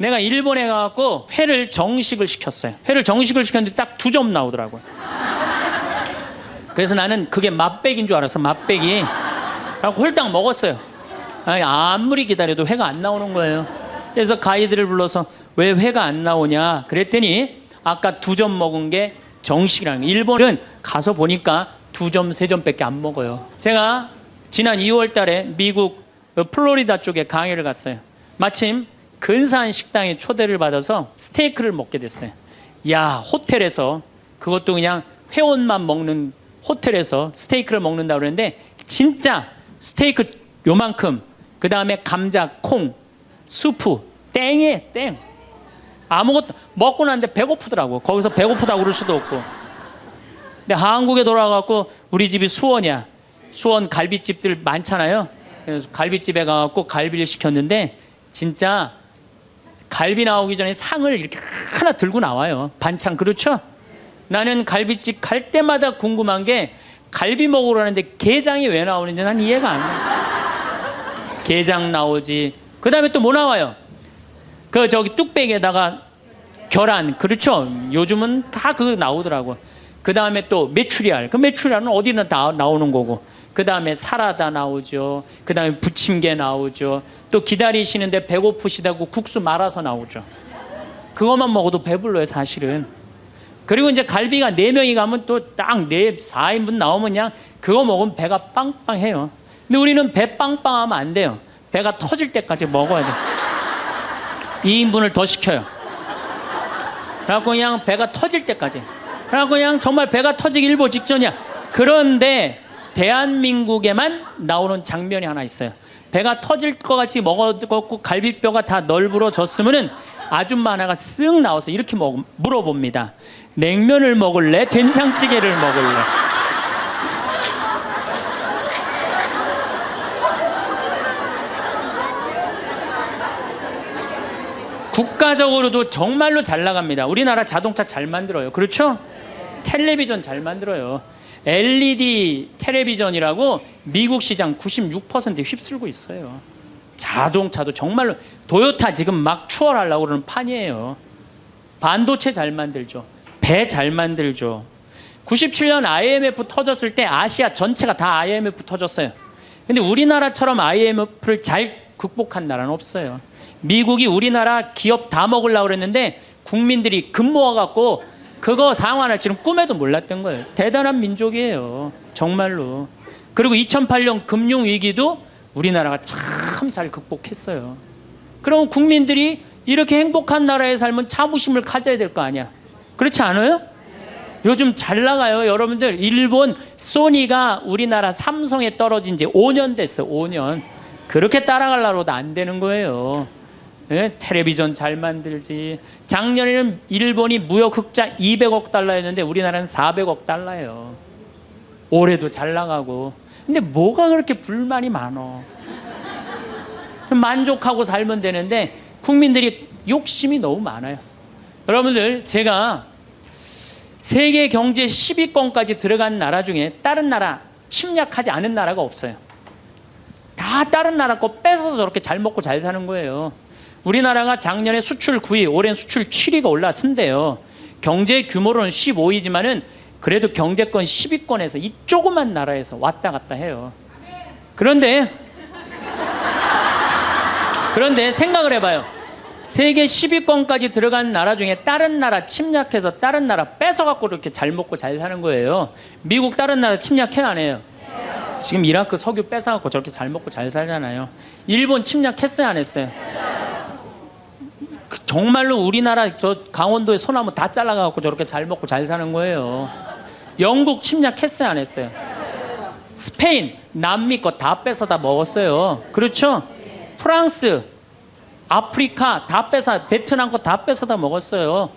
내가 일본에 가갖고 회를 정식을 시켰어요. 회를 정식을 시켰는데 딱 2점 나오더라고요. 그래서 나는 그게 맛백인 줄 알았어. 맛백이. 그래서 홀딱 먹었어요. 아니, 아무리 기다려도 회가 안 나오는 거예요. 그래서 가이드를 불러서 왜 회가 안 나오냐 그랬더니 아까 2점 먹은 게 정식이라는 거예요. 일본은 가서 보니까 2점, 3점밖에 안 먹어요. 제가 지난 2월 달에 미국 플로리다 쪽에 강의를 갔어요. 마침 근사한 식당에 초대를 받아서 스테이크를 먹게 됐어요. 야, 호텔에서, 그것도 그냥 회원만 먹는 호텔에서 스테이크를 먹는다고 그러는데 진짜 스테이크 요만큼, 그 다음에 감자, 콩, 수프, 땡이에요, 땡. 아무것도 먹고 났는데 배고프더라고. 거기서 배고프다고 그럴 수도 없고. 근데 한국에 돌아가고 우리 집이 수원이야. 수원 갈비집들 많잖아요. 그래서 갈비집에 가갖고 갈비를 시켰는데 진짜 갈비 나오기 전에 상을 이렇게 하나 들고 나와요. 반찬. 그렇죠? 나는 갈비집 갈 때마다 궁금한 게 갈비 먹으러 가는데 게장이 왜 나오는지 난 이해가 안 돼. 게장 나오지. 그 다음에 또 뭐 나와요? 그 저기 뚝배기에다가 계란. 그렇죠? 요즘은 다 그거 나오더라고. 그 다음에 또 메추리알. 그 메추리알은 어디나 다 나오는 거고. 그 다음에 사라다 나오죠. 그 다음에 부침개 나오죠. 또 기다리시는데 배고프시다고 국수 말아서 나오죠. 그것만 먹어도 배불러요, 사실은. 그리고 이제 갈비가 4명이 가면 또 딱 4인분 나오면 그냥 그거 먹으면 배가 빵빵해요. 근데 우리는 배 빵빵하면 안 돼요. 배가 터질 때까지 먹어야 돼. 2인분을 더 시켜요. 그래갖고 그냥 배가 터질 때까지. 그래갖고 그냥 정말 배가 터지기 일보 직전이야. 그런데 대한민국에만 나오는 장면이 하나 있어요. 배가 터질 것 같이 먹었고 갈비뼈가 다 널브러졌으면은 아줌마 하나가 쓱 나와서 이렇게 물어봅니다. 냉면을 먹을래? 된장찌개를 먹을래? 국가적으로도 정말로 잘 나갑니다. 우리나라 자동차 잘 만들어요. 그렇죠? 텔레비전 잘 만들어요. LED 텔레비전이라고 미국 시장 96% 휩쓸고 있어요. 자동차도 정말로 도요타 지금 막 추월하려고 그러는 판이에요. 반도체 잘 만들죠. 배 잘 만들죠. 97년 IMF 터졌을 때 아시아 전체가 다 IMF 터졌어요. 근데 우리나라처럼 IMF를 잘 극복한 나라는 없어요. 미국이 우리나라 기업 다 먹으려고 그랬는데 국민들이 금 모아갖고 그거 상환할 줄은 꿈에도 몰랐던 거예요. 대단한 민족이에요. 정말로. 그리고 2008년 금융위기도 우리나라가 참 잘 극복했어요. 그럼 국민들이 이렇게 행복한 나라에 살면 자부심을 가져야 될 거 아니야. 그렇지 않아요? 요즘 잘 나가요. 여러분들 일본 소니가 우리나라 삼성에 떨어진 지 5년 됐어. 5년. 그렇게 따라가려고도 안 되는 거예요. 예? 텔레비전 잘 만들지. 작년에는 일본이 무역 흑자 200억 달러였는데 우리나라는 400억 달러예요. 올해도 잘 나가고. 근데 뭐가 그렇게 불만이 많어? 만족하고 살면 되는데 국민들이 욕심이 너무 많아요. 여러분들, 제가 세계 경제 10위권까지 들어간 나라 중에 다른 나라 침략하지 않은 나라가 없어요. 다 다른 나라 거 뺏어서 저렇게 잘 먹고 잘 사는 거예요. 우리나라가 작년에 수출 9위, 올해는 수출 7위가 올랐은데요. 경제 규모로는 15위지만은 그래도 경제권 10위권에서 이 조그만 나라에서 왔다 갔다 해요. 그런데 생각을 해봐요. 세계 10위권까지 들어간 나라 중에 다른 나라 침략해서 다른 나라 뺏어갖고 이렇게 잘 먹고 잘 사는 거예요. 미국 다른 나라 침략해 안 해요? 지금 이라크 석유 뺏어갖고 저렇게 잘 먹고 잘 살잖아요. 일본 침략했어요 안 했어요? 정말로 우리나라 저 강원도의 소나무 다 잘라갖고 저렇게 잘 먹고 잘 사는 거예요. 영국 침략했어요 안 했어요? 스페인, 남미 거 다 뺏어다 먹었어요. 그렇죠? 프랑스, 아프리카 다 뺏어, 베트남 거 다 뺏어다 먹었어요.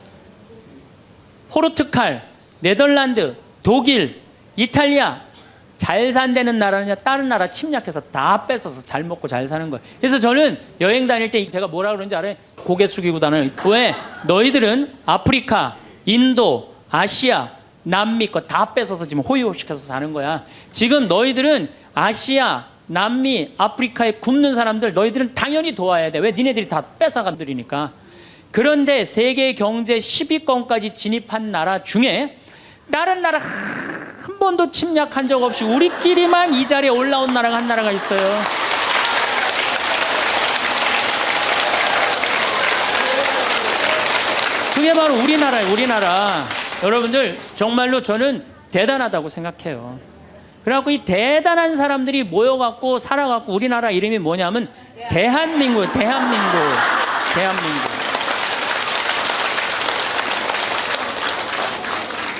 포르투갈, 네덜란드, 독일, 이탈리아 잘 산다는 나라냐 다른 나라 침략해서 다 뺏어서 잘 먹고 잘 사는 거예요. 그래서 저는 여행 다닐 때 제가 뭐라 그러는지 알아요? 고개 숙이고 다니는. 왜? 너희들은 아프리카, 인도, 아시아, 남미 거 다 뺏어서 지금 호의호식해서 사는 거야. 지금 너희들은 아시아, 남미, 아프리카에 굶는 사람들 너희들은 당연히 도와야 돼. 왜? 니네들이 다 뺏어간들이니까. 그런데 세계 경제 10위권까지 진입한 나라 중에 다른 나라 한 번도 침략한 적 없이 우리끼리만 이 자리에 올라온 나라가 한 나라가 있어요. 그게 바로 우리나라예요. 우리나라. 여러분들 정말로 저는 대단하다고 생각해요. 그래갖고 이 대단한 사람들이 모여갖고 살아갖고 우리나라 이름이 뭐냐면 대한민국이에요. 대한민국.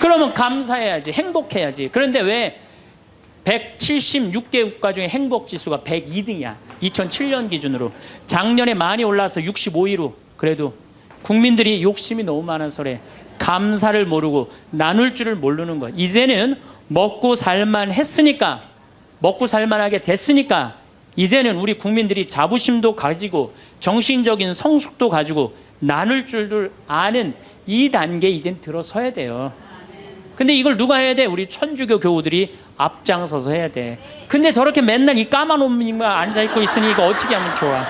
그러면 감사해야지, 행복해야지. 그런데 왜 176개 국가 중에 행복지수가 102등이야. 2007년 기준으로. 작년에 많이 올라서 65위로. 그래도 국민들이 욕심이 너무 많아서래. 감사를 모르고 나눌 줄을 모르는 거야. 이제는 먹고 살만 했으니까, 먹고 살만하게 됐으니까 이제는 우리 국민들이 자부심도 가지고 정신적인 성숙도 가지고 나눌 줄을 아는 이 단계에 이젠 들어서야 돼요. 근데 이걸 누가 해야 돼? 우리 천주교 교우들이 앞장서서 해야 돼. 근데 저렇게 맨날 이 까만 옷만 앉아있고 있으니 이거 어떻게 하면 좋아?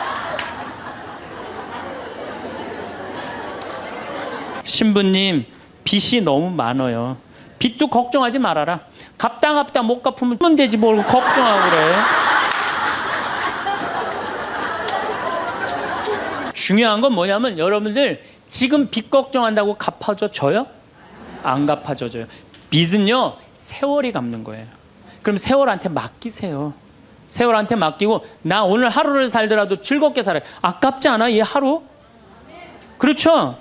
신부님, 빚이 너무 많아요. 빚도 걱정하지 말아라. 갚다 못 갚으면 되지 뭘 걱정하고 그래. 중요한 건 뭐냐면 여러분들 지금 빚 걱정한다고 갚아줘요? 안 갚아줘요. 빚은요 세월이 갚는 거예요. 그럼 세월한테 맡기세요. 세월한테 맡기고 나 오늘 하루를 살더라도 즐겁게 살아요. 아깝지 않아 이 하루? 그렇죠?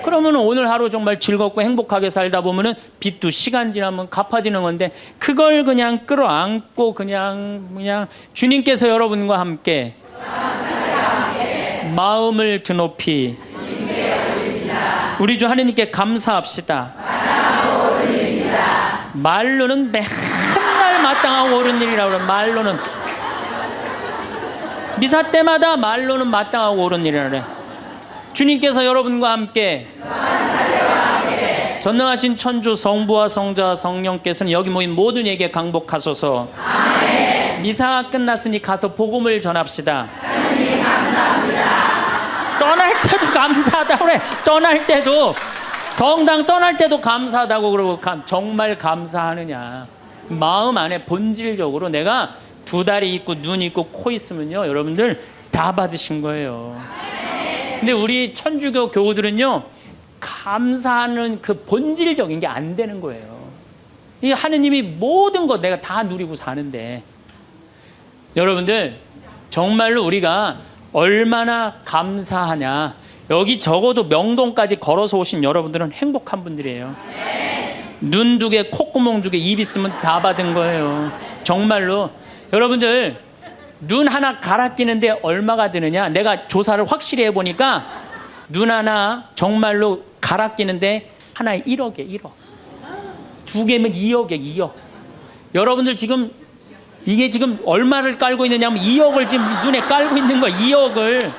그러면 오늘 하루 정말 즐겁고 행복하게 살다 보면은 빚도 시간 지나면 갚아지는 건데 그걸 그냥 끌어안고 그냥 주님께서 여러분과 함께 마음을 드높이 우리 주 하나님께 감사합시다. 말로는 맨날 마땅하고 옳은 일이라고 그래. 말로는 미사 때마다 말로는 마땅하고 옳은 일이라고 그래. 주님께서 여러분과 함께 전능하신 천주 성부와 성자와 성령께서는 여기 모인 모든 이에게 강복하소서. 아멘. 미사가 끝났으니 가서 복음을 전합시다. 하나님 감사합니다. 떠날 때도 감사하다고 그래. 떠날 때도 성당 떠날 때도 감사하다고 그러고 정말 감사하느냐. 마음 안에 본질적으로 내가 두 다리 있고 눈 있고 코 있으면요 여러분들 다 받으신 거예요. 근데 우리 천주교 교우들은요 감사하는 그 본질적인 게 안 되는 거예요. 이 하느님이 모든 거 내가 다 누리고 사는데 여러분들 정말로 우리가 얼마나 감사하냐. 여기 적어도 명동까지 걸어서 오신 여러분들은 행복한 분들이에요. 눈 두 개, 콧구멍 두 개, 입 있으면 다 받은 거예요. 정말로 여러분들 눈 하나 갈아 끼는데 얼마가 드느냐? 내가 조사를 확실히 해보니까 눈 하나 정말로 갈아 끼는데 하나에 1억에 1억. 두 개면 2억에 2억. 여러분들 지금 이게 지금 얼마를 깔고 있느냐면 2억을 지금 눈에 깔고 있는 거야. 2억을.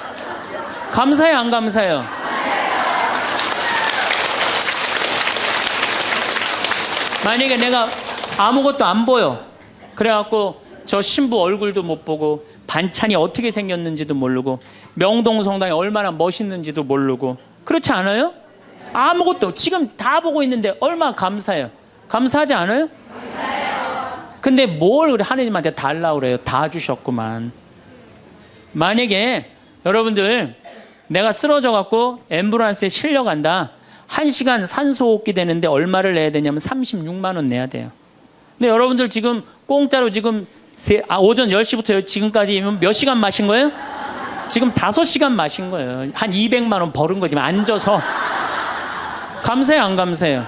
감사해요, 안 감사해요? 만약에 내가 아무것도 안 보여. 그래갖고 저 신부 얼굴도 못 보고 반찬이 어떻게 생겼는지도 모르고 명동성당이 얼마나 멋있는지도 모르고 그렇지 않아요? 아무것도 지금 다 보고 있는데 얼마나 감사해요. 감사하지 않아요? 감사해요. 근데 뭘 우리 하느님한테 달라고 그래요. 다 주셨구만. 만약에 여러분들 내가 쓰러져 갖고 앰뷸런스에 실려간다. 1시간 산소호흡기 되는데 얼마를 내야 되냐면 36만 원 내야 돼요. 근데 여러분들 지금 공짜로 지금 오전 10시부터 지금까지 몇 시간 마신 거예요? 지금 5시간 마신 거예요. 한 200만 원 벌은 거지 앉아서. 감사해요, 안 감사해요?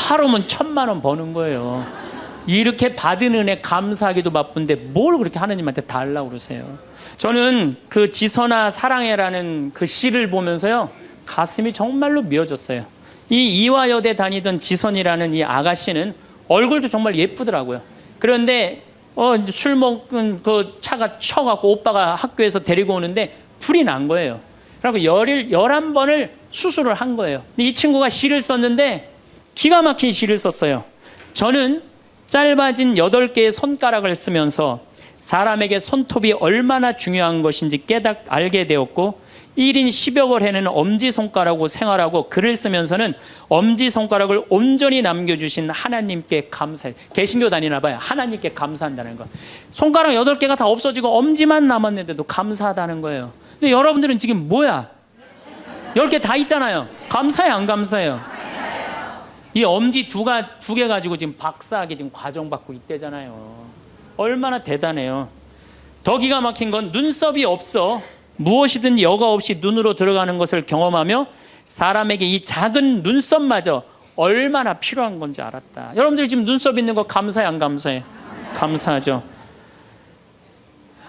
하루면 1,000만 원 버는 거예요. 이렇게 받은 은혜 감사하기도 바쁜데 뭘 그렇게 하느님한테 달라고 그러세요? 저는 그 지선아 사랑해라는 그 시를 보면서요 가슴이 정말로 미어졌어요. 이 이화여대 다니던 지선이라는 이 아가씨는 얼굴도 정말 예쁘더라고요. 그런데 술 먹은 그 차가 쳐갖고 오빠가 학교에서 데리고 오는데 불이 난 거예요. 그리고 11번을 수술을 한 거예요. 이 친구가 시를 썼는데 기가 막힌 시를 썼어요. 저는 짧아진 8개의 손가락을 쓰면서 사람에게 손톱이 얼마나 중요한 것인지 알게 되었고 1인 10여 해는 엄지손가락으로 생활하고 글을 쓰면서는 엄지손가락을 온전히 남겨주신 하나님께 감사해. 개신교 다니나 봐요. 하나님께 감사한다는 거. 손가락 8개가 다 없어지고 엄지만 남았는데도 감사하다는 거예요. 근데 여러분들은 지금 뭐야? 10개 다 있잖아요. 감사해 안 감사해요? 이 엄지 두 개 가지고 지금 박사학위 지금 과정 받고 있대잖아요. 얼마나 대단해요. 더 기가 막힌 건 눈썹이 없어 무엇이든 여과 없이 눈으로 들어가는 것을 경험하며 사람에게 이 작은 눈썹마저 얼마나 필요한 건지 알았다. 여러분들 지금 눈썹 있는 거 감사해 안 감사해? 감사하죠.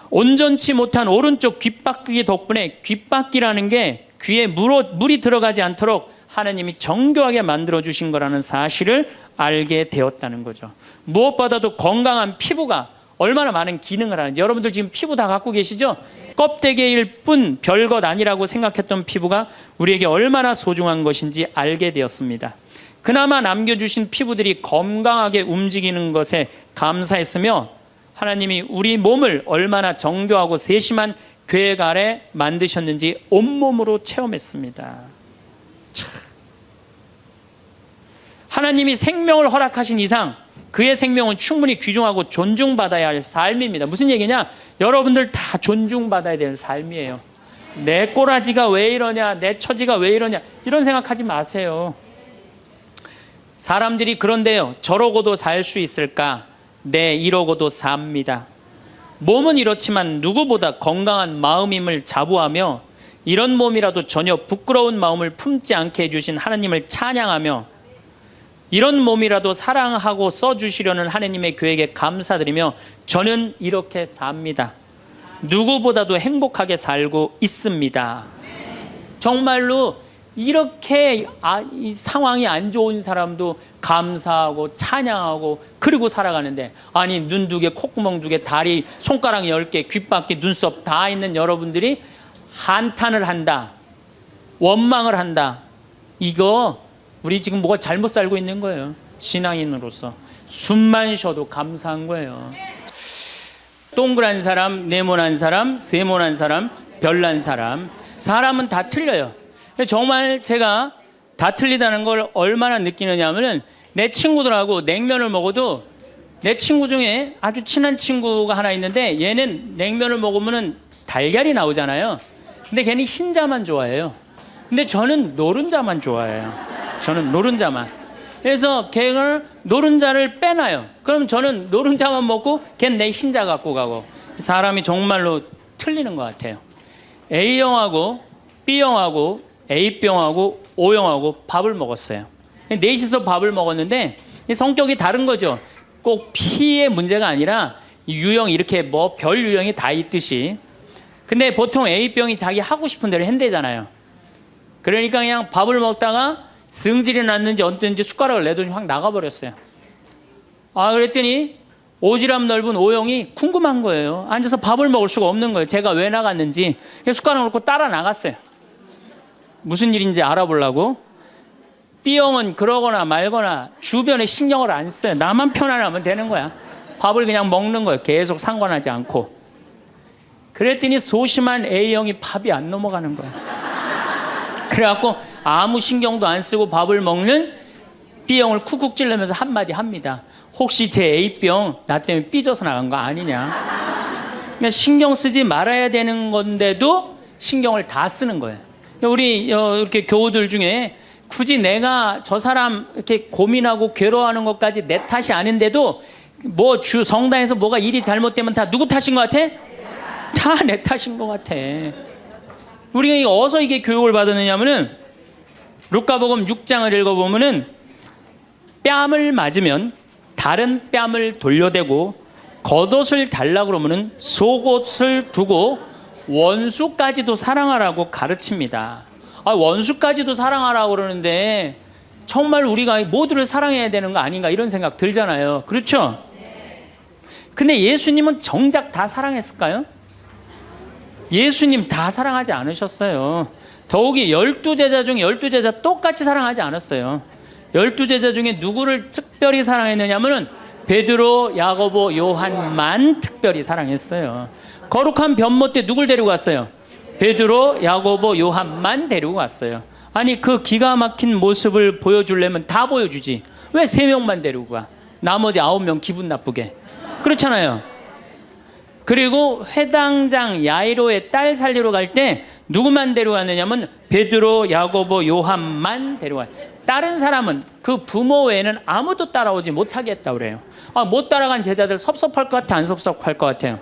온전치 못한 오른쪽 귓바퀴 덕분에 귓바퀴라는 게 귀에 물이 들어가지 않도록 하나님이 정교하게 만들어주신 거라는 사실을 알게 되었다는 거죠. 무엇보다도 건강한 피부가 얼마나 많은 기능을 하는지. 여러분들 지금 피부 다 갖고 계시죠? 껍데기일 뿐 별것 아니라고 생각했던 피부가 우리에게 얼마나 소중한 것인지 알게 되었습니다. 그나마 남겨주신 피부들이 건강하게 움직이는 것에 감사했으며 하나님이 우리 몸을 얼마나 정교하고 세심한 계획 아래 만드셨는지 온몸으로 체험했습니다. 참. 하나님이 생명을 허락하신 이상 그의 생명은 충분히 귀중하고 존중받아야 할 삶입니다. 무슨 얘기냐? 여러분들 다 존중받아야 될 삶이에요. 내 꼬라지가 왜 이러냐, 내 처지가 왜 이러냐, 이런 생각하지 마세요. 사람들이 그런데요, 저러고도 살 수 있을까? 네, 이러고도 삽니다. 몸은 이렇지만 누구보다 건강한 마음임을 자부하며 이런 몸이라도 전혀 부끄러운 마음을 품지 않게 해주신 하나님을 찬양하며 이런 몸이라도 사랑하고 써주시려는 하나님의 계획에 감사드리며 저는 이렇게 삽니다. 누구보다도 행복하게 살고 있습니다. 정말로 이렇게 이 상황이 안 좋은 사람도 감사하고 찬양하고 그리고 살아가는데, 아니 눈 2개, 콧구멍 2개, 다리, 손가락 10개, 귓바퀴, 눈썹 다 있는 여러분들이 한탄을 한다, 원망을 한다. 이거 우리 지금 뭐가 잘못 살고 있는 거예요. 신앙인으로서 숨만 쉬어도 감사한 거예요. 동그란 사람, 네모난 사람, 세모난 사람, 별난 사람, 사람은 다 틀려요. 정말 제가 다 틀리다는 걸 얼마나 느끼느냐 하면은 내 친구들하고 냉면을 먹어도 내 친구 중에 아주 친한 친구가 하나 있는데 얘는 냉면을 먹으면은 달걀이 나오잖아요. 근데 걔는 흰자만 좋아해요. 근데 저는 노른자만 좋아해요. 저는 노른자만. 그래서 걔를 노른자를 빼놔요. 그럼 저는 노른자만 먹고 걔는 내 흰자 갖고 가고. 사람이 정말로 틀리는 것 같아요. A형하고 B형하고 A병하고 O형하고 밥을 먹었어요. 넷이서 밥을 먹었는데 성격이 다른 거죠. 꼭 P의 문제가 아니라 유형 이렇게 뭐 별 유형이 다 있듯이. 근데 보통 A병이 자기 하고 싶은 대로 한대잖아요. 그러니까 그냥 밥을 먹다가 승질이 났는지 어땠는지 숟가락을 내더니 확 나가버렸어요. 그랬더니 오지랖 넓은 O형이 궁금한 거예요. 앉아서 밥을 먹을 수가 없는 거예요. 제가 왜 나갔는지. 숟가락을 놓고 따라 나갔어요. 무슨 일인지 알아보려고. B형은 그러거나 말거나 주변에 신경을 안 써요. 나만 편안하면 되는 거야. 밥을 그냥 먹는 거예요. 계속 상관하지 않고. 그랬더니 소심한 A형이 밥이 안 넘어가는 거예요. 그래갖고 아무 신경도 안 쓰고 밥을 먹는 B형을 쿡쿡 찔르면서 한마디 합니다. 혹시 제 A병 나 때문에 삐져서 나간 거 아니냐. 그러니까 신경 쓰지 말아야 되는 건데도 신경을 다 쓰는 거예요. 우리 이렇게 교우들 중에 굳이 내가 저 사람 이렇게 고민하고 괴로워하는 것까지 내 탓이 아닌데도 뭐 성당에서 뭐가 일이 잘못되면 다 누구 탓인 것 같아? 다 내 탓인 것 같아. 우리가 어디서 이게 교육을 받았느냐면은 루카복음 6장을 읽어보면은 뺨을 맞으면 다른 뺨을 돌려대고 겉옷을 달라고 그러면은 속옷을 두고 원수까지도 사랑하라고 가르칩니다. 원수까지도 사랑하라고 그러는데 정말 우리가 모두를 사랑해야 되는 거 아닌가 이런 생각 들잖아요. 그렇죠? 근데 예수님은 정작 다 사랑했을까요? 예수님 다 사랑하지 않으셨어요. 더욱이 12제자 중에 12제자 똑같이 사랑하지 않았어요. 12제자 중에 누구를 특별히 사랑했느냐면은 베드로, 야고보, 요한만 특별히 사랑했어요. 거룩한 변모 때 누굴 데리고 갔어요? 베드로, 야고보, 요한만 데리고 갔어요. 아니 그 기가 막힌 모습을 보여주려면 다 보여주지. 왜 3명만 데리고 가? 나머지 9명 기분 나쁘게. 그렇잖아요. 그리고 회당장 야이로의 딸 살리러 갈 때 누구만 데려갔느냐면 베드로, 야고보, 요한만 데려가요. 다른 사람은 그 부모 외에는 아무도 따라오지 못하게 했다고 그래요. 못 따라간 제자들 섭섭할 것 같아, 안 섭섭할 것 같아요?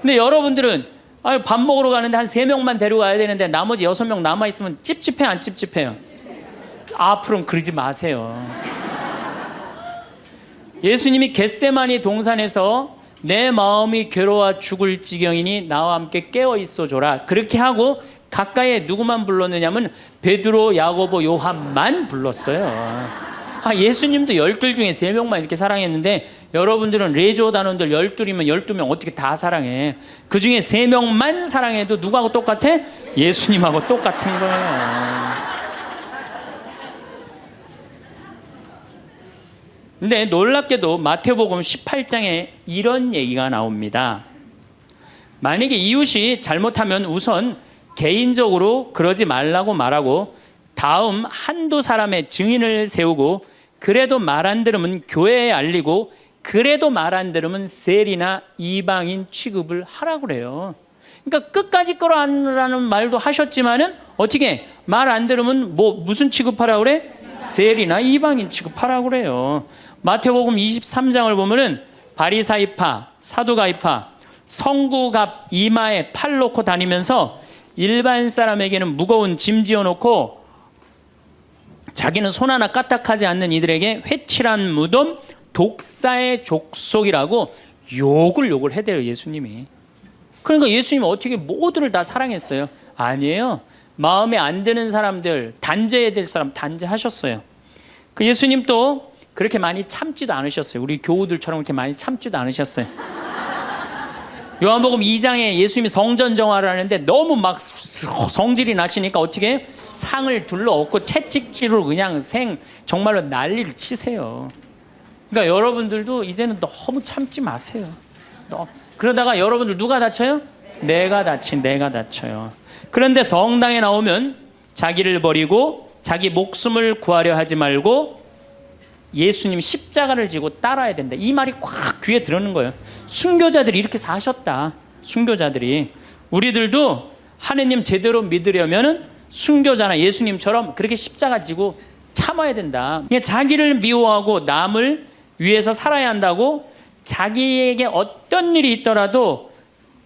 근데 여러분들은 밥 먹으러 가는데 한 3명만 데려가야 되는데 나머지 6명 남아있으면 찝찝해, 안 찝찝해요? 앞으로는 그러지 마세요. 예수님이 겟세마니 동산에서 내 마음이 괴로워 죽을 지경이니 나와 함께 깨어 있어 줘라. 그렇게 하고 가까이에 누구만 불렀느냐면 베드로, 야고보, 요한만 불렀어요. 예수님도 12 중에 3명만 이렇게 사랑했는데 여러분들은 레조 단원들 12이면 12명 어떻게 다 사랑해? 그 중에 3명만 사랑해도 누구하고 똑같아? 예수님하고 똑같은 거예요. 근데 놀랍게도 마태복음 18장에 이런 얘기가 나옵니다. 만약에 이웃이 잘못하면 우선 개인적으로 그러지 말라고 말하고 다음 한두 사람의 증인을 세우고 그래도 말 안 들으면 교회에 알리고 그래도 말 안 들으면 세리나 이방인 취급을 하라고 그래요. 그러니까 끝까지 끌어안으라는 말도 하셨지만은 어떻게 말 안 들으면 무슨 취급하라고 그래? 세리나 이방인 취급하라고 그래요. 마태복음 23장을 보면은 바리사이파, 사두가이파, 성구갑 이마에 팔 놓고 다니면서 일반 사람에게는 무거운 짐 지어놓고 자기는 손 하나 까딱하지 않는 이들에게 회칠한 무덤, 독사의 족속이라고 욕을 해대요, 예수님이. 그러니까 예수님은 어떻게 모두를 다 사랑했어요? 아니에요. 마음에 안 드는 사람들, 단죄해야 될 사람 단죄하셨어요. 그 예수님 또 그렇게 많이 참지도 않으셨어요. 우리 교우들처럼 그렇게 많이 참지도 않으셨어요. 요한복음 2장에 예수님이 성전 정화를 하는데 너무 막 성질이 나시니까 어떻게 상을 둘러엎고 채찍질로 그냥 정말로 난리를 치세요. 그러니까 여러분들도 이제는 너무 참지 마세요. 그러다가 여러분들 누가 다쳐요? 내가 다쳐요. 그런데 성당에 나오면 자기를 버리고 자기 목숨을 구하려 하지 말고 예수님 십자가를 지고 따라야 된다. 이 말이 꽉 귀에 들어오는 거예요. 순교자들이 이렇게 사셨다. 순교자들이. 우리들도 하느님 제대로 믿으려면 순교자나 예수님처럼 그렇게 십자가 지고 참아야 된다. 자기를 미워하고 남을 위해서 살아야 한다고 자기에게 어떤 일이 있더라도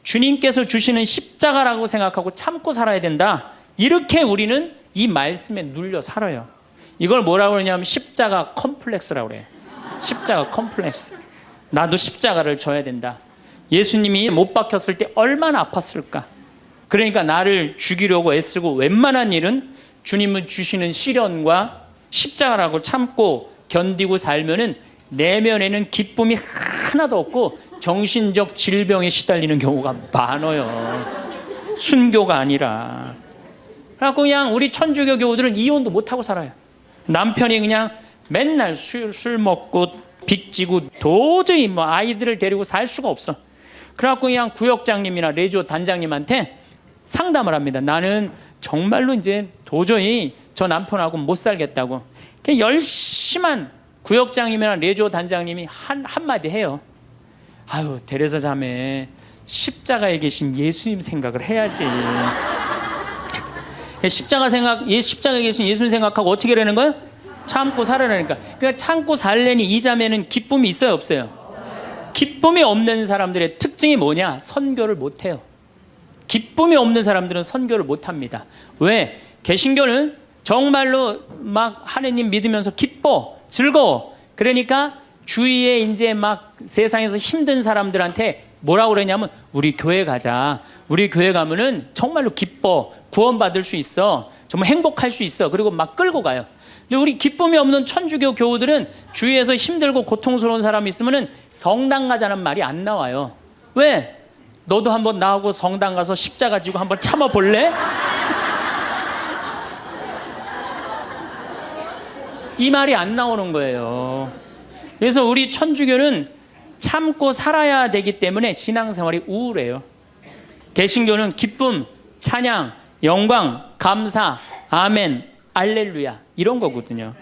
주님께서 주시는 십자가라고 생각하고 참고 살아야 된다. 이렇게 우리는 이 말씀에 눌려 살아요. 이걸 뭐라고 그러냐면 십자가 컴플렉스라고 그래요. 십자가 컴플렉스. 나도 십자가를 져야 된다. 예수님이 못 박혔을 때 얼마나 아팠을까. 그러니까 나를 죽이려고 애쓰고 웬만한 일은 주님은 주시는 시련과 십자가라고 참고 견디고 살면은 내면에는 기쁨이 하나도 없고 정신적 질병에 시달리는 경우가 많아요. 순교가 아니라. 그래서 그냥 우리 천주교 교우들은 이혼도 못하고 살아요. 남편이 그냥 맨날 술 먹고 빚지고 도저히 아이들을 데리고 살 수가 없어. 그래갖고 그냥 구역장님이나 레조 단장님한테 상담을 합니다. 나는 정말로 이제 도저히 저 남편하고 못 살겠다고. 그냥 열심한 구역장님이나 레조 단장님이 한마디 해요. 아유, 데레사 자매, 십자가에 계신 예수님 생각을 해야지. 십자가에 계신 예수님 생각하고 어떻게 하라는 거야? 참고 살아라니까. 그러니까 참고 살려니 이 자매는 기쁨이 있어요, 없어요? 기쁨이 없는 사람들의 특징이 뭐냐? 선교를 못 해요. 기쁨이 없는 사람들은 선교를 못 합니다. 왜? 개신교는 정말로 막 하느님 믿으면서 기뻐, 즐거워. 그러니까 주위에 이제 막 세상에서 힘든 사람들한테 뭐라고 그러냐면 우리 교회 가자. 우리 교회 가면은 정말로 기뻐, 구원받을 수 있어, 정말 행복할 수 있어. 그리고 막 끌고 가요. 근데 우리 기쁨이 없는 천주교 교우들은 주위에서 힘들고 고통스러운 사람이 있으면은 성당 가자는 말이 안 나와요. 왜? 너도 한번 나하고 성당 가서 십자가 지고 한번 참아 볼래? 이 말이 안 나오는 거예요. 그래서 우리 천주교는 참고 살아야 되기 때문에 신앙생활이 우울해요. 개신교는 기쁨, 찬양, 영광, 감사, 아멘, 알렐루야 이런 거거든요.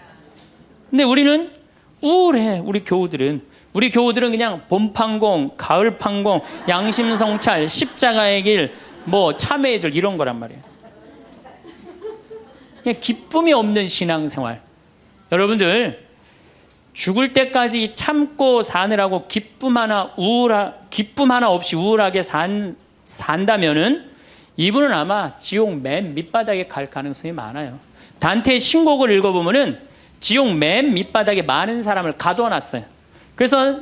근데 우리는 우울해. 우리 교우들은 그냥 봄판공, 가을판공, 양심성찰, 십자가의 길, 뭐 참회의 절 이런 거란 말이에요. 그냥 기쁨이 없는 신앙생활. 여러분들 죽을 때까지 참고 사느라고 기쁨 하나 없이 우울하게 산다면은 이분은 아마 지옥 맨 밑바닥에 갈 가능성이 많아요. 단테의 신곡을 읽어보면은 지옥 맨 밑바닥에 많은 사람을 가둬놨어요. 그래서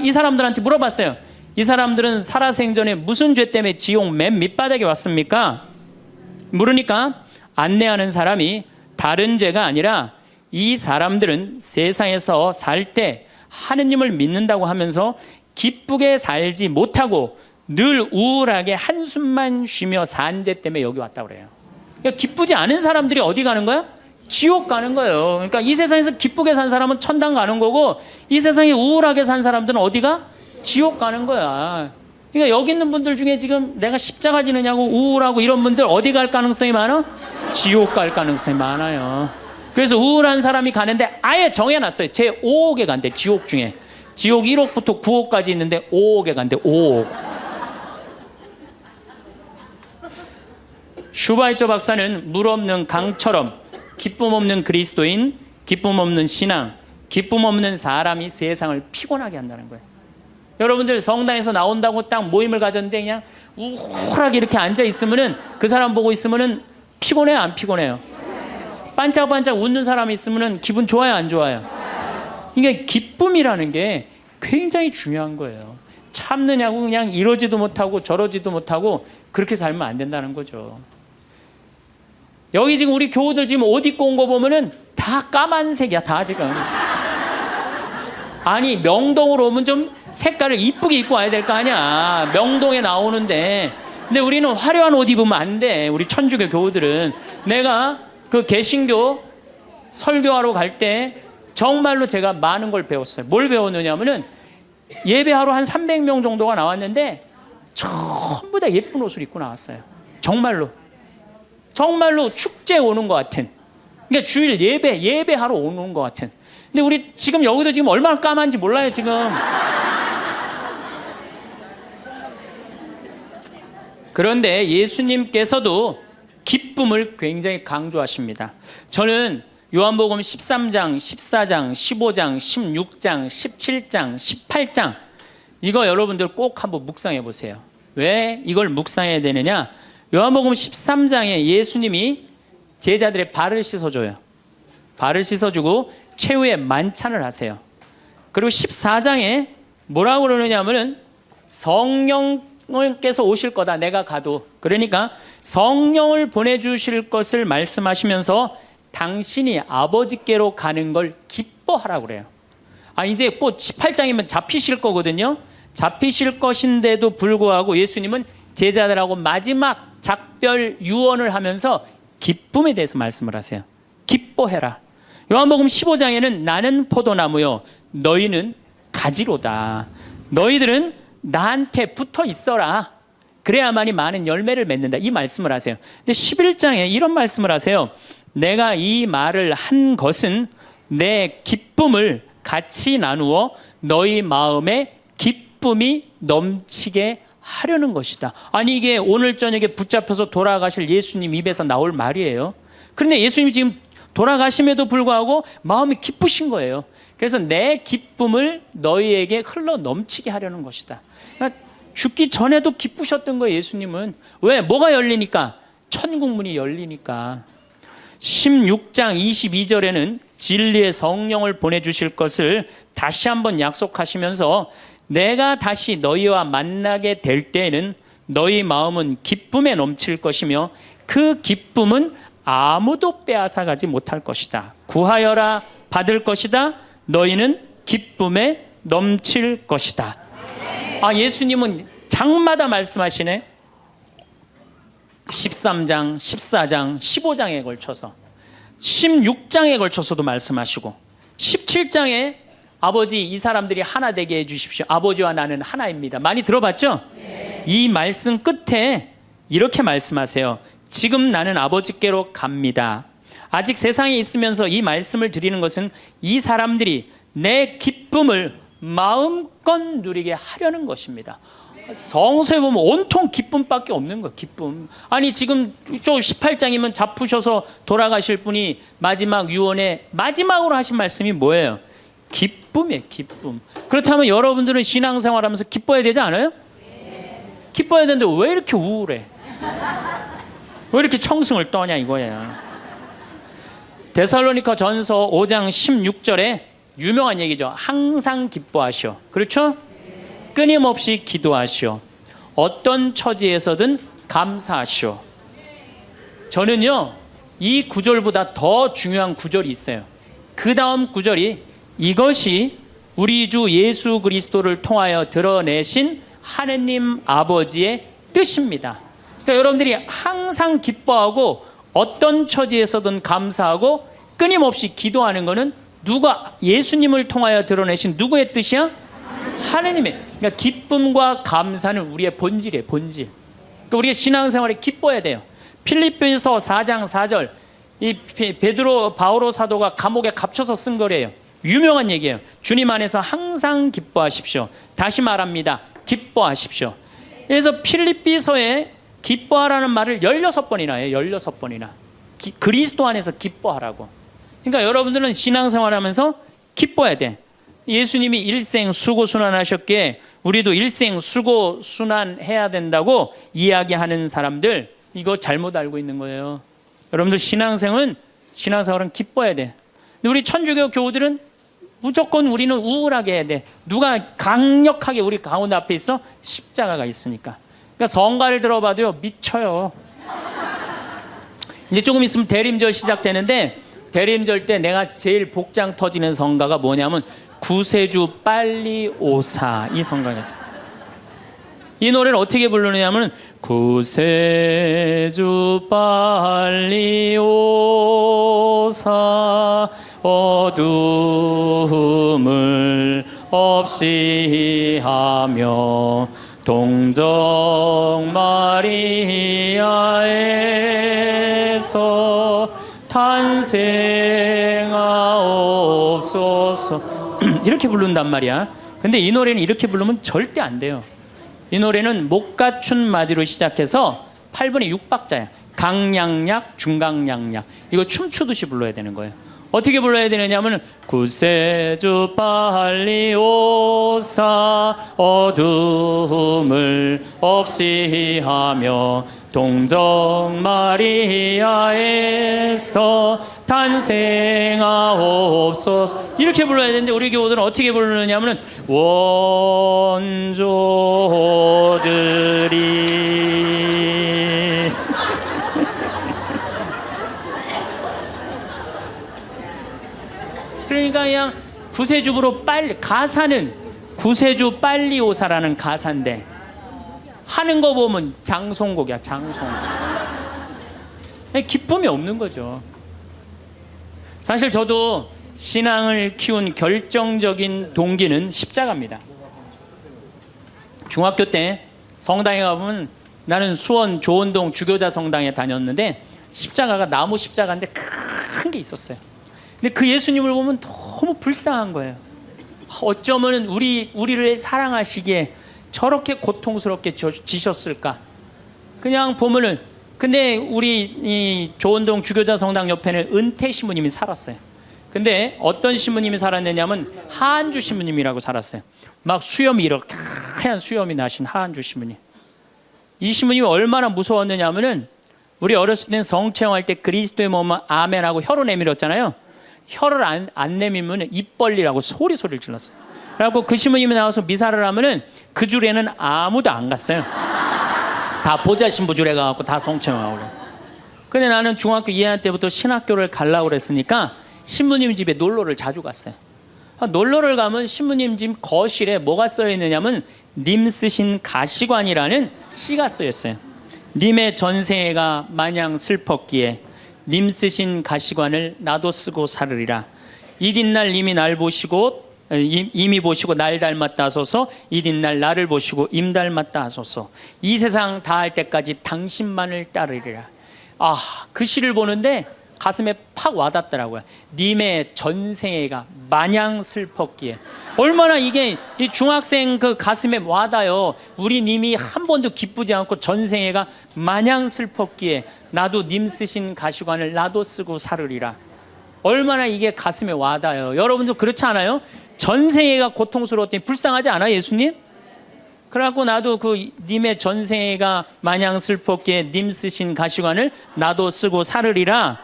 이 사람들한테 물어봤어요. 이 사람들은 살아생전에 무슨 죄 때문에 지옥 맨 밑바닥에 왔습니까? 물으니까 안내하는 사람이 다른 죄가 아니라 이 사람들은 세상에서 살 때 하느님을 믿는다고 하면서 기쁘게 살지 못하고 늘 우울하게 한숨만 쉬며 산 죄 때문에 여기 왔다고 그래요. 그러니까 기쁘지 않은 사람들이 어디 가는 거야? 지옥 가는 거예요. 그러니까 이 세상에서 기쁘게 산 사람은 천당 가는 거고 이 세상에 우울하게 산 사람들은 어디가? 지옥 가는 거야. 그러니까 여기 있는 분들 중에 지금 내가 십자가 지느냐고 우울하고 이런 분들 어디 갈 가능성이 많아? 지옥 갈 가능성이 많아요. 그래서 우울한 사람이 가는데 아예 정해놨어요. 제 5옥에 간대. 지옥 중에. 지옥 1옥부터 9옥까지 있는데 5옥에 간대. 5옥. 슈바이처 박사는 물 없는 강처럼 기쁨 없는 그리스도인, 기쁨 없는 신앙, 기쁨 없는 사람이 세상을 피곤하게 한다는 거예요. 여러분들 성당에서 나온다고 딱 모임을 가졌는데 그냥 우울하게 이렇게 앉아 있으면은 그 사람 보고 있으면은 피곤해요, 안 피곤해요? 반짝반짝 웃는 사람이 있으면은 기분 좋아요, 안 좋아요? 이게 기쁨이라는 게 굉장히 중요한 거예요. 참느냐고 그냥 이러지도 못하고 저러지도 못하고 그렇게 살면 안 된다는 거죠. 여기 지금 우리 교우들 지금 옷 입고 온 거 보면은 다 까만색이야, 다 지금. 아니 명동으로 오면 좀 색깔을 이쁘게 입고 와야 될 거 아니야. 명동에 나오는데. 근데 우리는 화려한 옷 입으면 안 돼. 우리 천주교 교우들은. 내가 그 개신교 설교하러 갈 때 정말로 제가 많은 걸 배웠어요. 뭘 배웠느냐면은 예배하러 한 300명 정도가 나왔는데 전부 다 예쁜 옷을 입고 나왔어요. 정말로 축제에 오는 것 같은. 그러니까 주일 예배하러 오는 것 같은. 근데 우리 지금 여기도 지금 얼마나 까만지 몰라요 지금. 그런데 예수님께서도 기쁨을 굉장히 강조하십니다. 저는 요한복음 13장, 14장, 15장, 16장, 17장, 18장 이거 여러분들 꼭 한번 묵상해 보세요. 왜 이걸 묵상해야 되느냐? 요한복음 13장에 예수님이 제자들의 발을 씻어줘요. 발을 씻어주고 최후의 만찬을 하세요. 그리고 14장에 뭐라고 그러느냐면은 성령께서 오실 거다. 내가 가도. 그러니까 성령을 보내주실 것을 말씀하시면서 당신이 아버지께로 가는 걸 기뻐하라고 그래요. 이제 곧 18장이면 잡히실 거거든요. 잡히실 것인데도 불구하고 예수님은 제자들하고 마지막 작별 유언을 하면서 기쁨에 대해서 말씀을 하세요. 기뻐해라. 요한복음 15장에는 나는 포도나무요 너희는 가지로다. 너희들은 나한테 붙어 있어라. 그래야만이 많은 열매를 맺는다. 이 말씀을 하세요. 근데 11장에 이런 말씀을 하세요. 내가 이 말을 한 것은 내 기쁨을 같이 나누어 너희 마음에 기쁨이 넘치게 하려는 것이다. 아니 이게 오늘 저녁에 붙잡혀서 돌아가실 예수님 입에서 나올 말이에요. 그런데 예수님이 지금 돌아가심에도 불구하고 마음이 기쁘신 거예요. 그래서 내 기쁨을 너희에게 흘러 넘치게 하려는 것이다. 그러니까 죽기 전에도 기쁘셨던 거예요. 예수님은. 왜? 뭐가 열리니까? 천국문이 열리니까. 16장 22절에는 진리의 성령을 보내주실 것을 다시 한번 약속하시면서 내가 다시 너희와 만나게 될 때에는 너희 마음은 기쁨에 넘칠 것이며 그 기쁨은 아무도 빼앗아가지 못할 것이다. 구하여라 받을 것이다. 너희는 기쁨에 넘칠 것이다. 예수님은 장마다 말씀하시네. 13장, 14장, 15장에 걸쳐서 16장에 걸쳐서도 말씀하시고 17장에 아버지 이 사람들이 하나 되게 해주십시오. 아버지와 나는 하나입니다. 많이 들어봤죠? 네. 이 말씀 끝에 이렇게 말씀하세요. 지금 나는 아버지께로 갑니다. 아직 세상에 있으면서 이 말씀을 드리는 것은 이 사람들이 내 기쁨을 마음껏 누리게 하려는 것입니다. 성서에 보면 온통 기쁨밖에 없는 거예요. 기쁨. 아니 지금 저 18장이면 잡으셔서 돌아가실 분이 마지막 유언에 마지막으로 하신 말씀이 뭐예요? 기쁨이에요. 기쁨. 그렇다면 여러분들은 신앙생활하면서 기뻐야 되지 않아요? 기뻐야 되는데 왜 이렇게 우울해? 왜 이렇게 청승을 떠냐 이거예요. 데살로니가 전서 5장 16절에 유명한 얘기죠. 항상 기뻐하시오. 그렇죠? 끊임없이 기도하시오. 어떤 처지에서든 감사하시오. 저는요, 이 구절보다 더 중요한 구절이 있어요. 그 다음 구절이 이것이 우리 주 예수 그리스도를 통하여 드러내신 하느님 아버지의 뜻입니다. 그러니까 여러분들이 항상 기뻐하고 어떤 처지에서든 감사하고 끊임없이 기도하는 것은 누가 예수님을 통하여 드러내신 누구의 뜻이야? 하느님의. 그러니까 기쁨과 감사는 우리의 본질이에요. 본질. 그러니까 우리가 신앙생활에 기뻐야 돼요. 필립보서 4장 4절 이 베드로 바오로 사도가 감옥에 갇혀서 쓴 거래요. 유명한 얘기예요. 주님 안에서 항상 기뻐하십시오. 다시 말합니다. 기뻐하십시오. 그래서 필립비서에 기뻐하라는 말을 16번이나 해요. 16번이나. 그리스도 안에서 기뻐하라고. 그러니까 여러분들은 신앙생활하면서 기뻐야 돼. 예수님이 일생 수고순환하셨기에 우리도 일생 수고순환해야 된다고 이야기하는 사람들 이거 잘못 알고 있는 거예요. 여러분들 신앙생활은 기뻐야 돼. 우리 천주교 교우들은 무조건 우리는 우울하게 해야 돼. 누가 강력하게 우리 가운데 앞에 있어? 십자가가 있으니까. 그러니까 성가를 들어봐도요 미쳐요. 이제 조금 있으면 대림절 시작되는데 대림절 때 내가 제일 복장 터지는 성가가 뭐냐면 구세주 빨리 오사 이 성가예요. 이 노래를 어떻게 부르느냐면 구세주 빨리 오사 어둠을 없이 하며 동정 마리아에서 탄생하옵소서 이렇게 부른단 말이야. 근데 이 노래는 이렇게 부르면 절대 안 돼요. 이 노래는 목 갖춘 마디로 시작해서 8분의 6박자야. 강량약, 중강량약. 이거 춤추듯이 불러야 되는 거예요. 어떻게 불러야 되느냐면 구세주 빨리 오사 어둠을 없이 하며 동정 마리아에서 탄생하옵소서 이렇게 불러야 되는데 우리 교우들은 어떻게 부르느냐면 원조들이 그러니까 그냥 구세주로 빨리 가사는 구세주 빨리 오사라는 가사인데 하는 거 보면 장송곡이야. 장송. 기쁨이 없는 거죠. 사실 저도 신앙을 키운 결정적인 동기는 십자가입니다. 중학교 때 성당에 가보면 나는 수원 조원동 주교자 성당에 다녔는데 십자가가 나무 십자가인데 큰 게 있었어요. 근데 그 예수님을 보면 너무 불쌍한 거예요. 어쩌면 우리를 사랑하시기에 저렇게 고통스럽게 지셨을까? 그냥 보면은 근데 우리 이 조원동 주교자 성당 옆에는 은퇴 신부님이 살았어요. 근데 어떤 신부님이 살았느냐면 하한주 신부님이라고 살았어요. 막 수염이 이렇게 하얀 수염이 나신 하한주 신부님. 이 신부님이 얼마나 무서웠느냐면은 우리 어렸을 땐 성체험할 때 그리스도의 몸은 아멘하고 혀로 내밀었잖아요. 혀를 안 내밀면 입 벌리라고 소리를 질렀어요. 그래갖고 그 신부님이 나와서 미사를 하면은 그 줄에는 아무도 안 갔어요. 다 보자 신부 줄에 가갖고 다 성체험하고 그래. 근데 나는 중학교 2학년 때부터 신학교를 가려고 그랬으니까 신부님 집에 놀러를 자주 갔어요. 놀러를 가면 신부님 집 거실에 뭐가 써 있느냐면 님 쓰신 가시관이라는 시가 쓰여 있어요. 님의 전생애가 마냥 슬펐기에 님 쓰신 가시관을 나도 쓰고 살으리라. 이튿날 님이 날 보시고 임이 보시고 날 닮았다 하소서. 이튿날 나를 보시고 임 닮았다 하소서. 이 세상 다할 때까지 당신만을 따르리라. 그 시를 보는데 가슴에 팍 와닿더라고요. 님의 전생애가 마냥 슬펐기에. 얼마나 이게 이 중학생 그 가슴에 와닿아요. 우리 님이 한 번도 기쁘지 않고 전생애가 마냥 슬펐기에 나도 님 쓰신 가시관을 나도 쓰고 살으리라. 얼마나 이게 가슴에 와닿아요. 여러분도 그렇지 않아요? 전생애가 고통스러웠더니 불쌍하지 않아요, 예수님? 그래갖고 나도 그 님의 전생애가 마냥 슬펐기에 님 쓰신 가시관을 나도 쓰고 살으리라.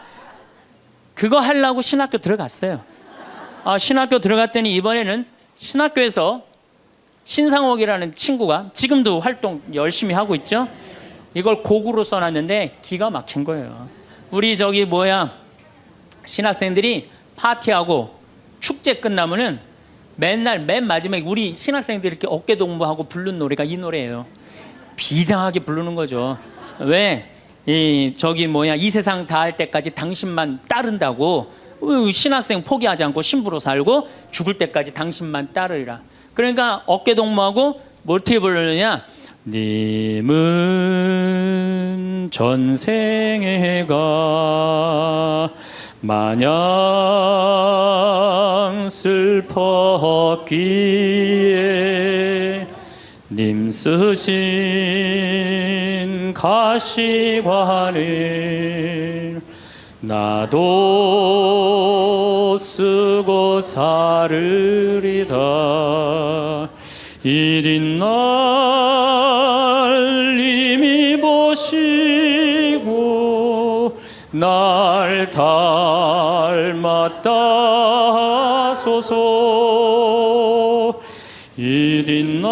그거 하려고 신학교 들어갔어요. 신학교 들어갔더니 이번에는 신학교에서 신상옥이라는 친구가 지금도 활동 열심히 하고 있죠. 이걸 곡으로 써놨는데 기가 막힌 거예요. 우리 신학생들이 파티하고 축제 끝나면은 맨날 맨 마지막에 우리 신학생들이 이렇게 어깨 동무하고 부른 노래가 이 노래예요. 비장하게 부르는 거죠. 왜? 이 세상 다할 때까지 당신만 따른다고. 신학생 포기하지 않고 신부로 살고 죽을 때까지 당신만 따르리라. 그러니까 어깨 동무하고 뭐 어떻게 부르느냐? 님은 전생애가 마냥 슬펐기에 님 쓰신 가시관을 나도 쓰고 살으리다. 이튿날 님이 보시고 날 닮았다 하소서. 이튿날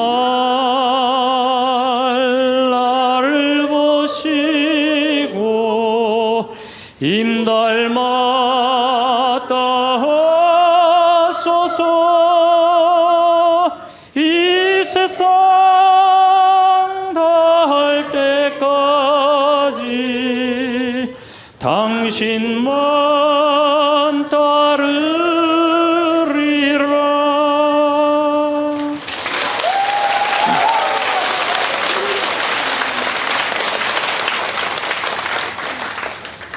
나를 보시고 임 닮았다 하소서. 이 세상 다할 때까지 당신만 따르리라.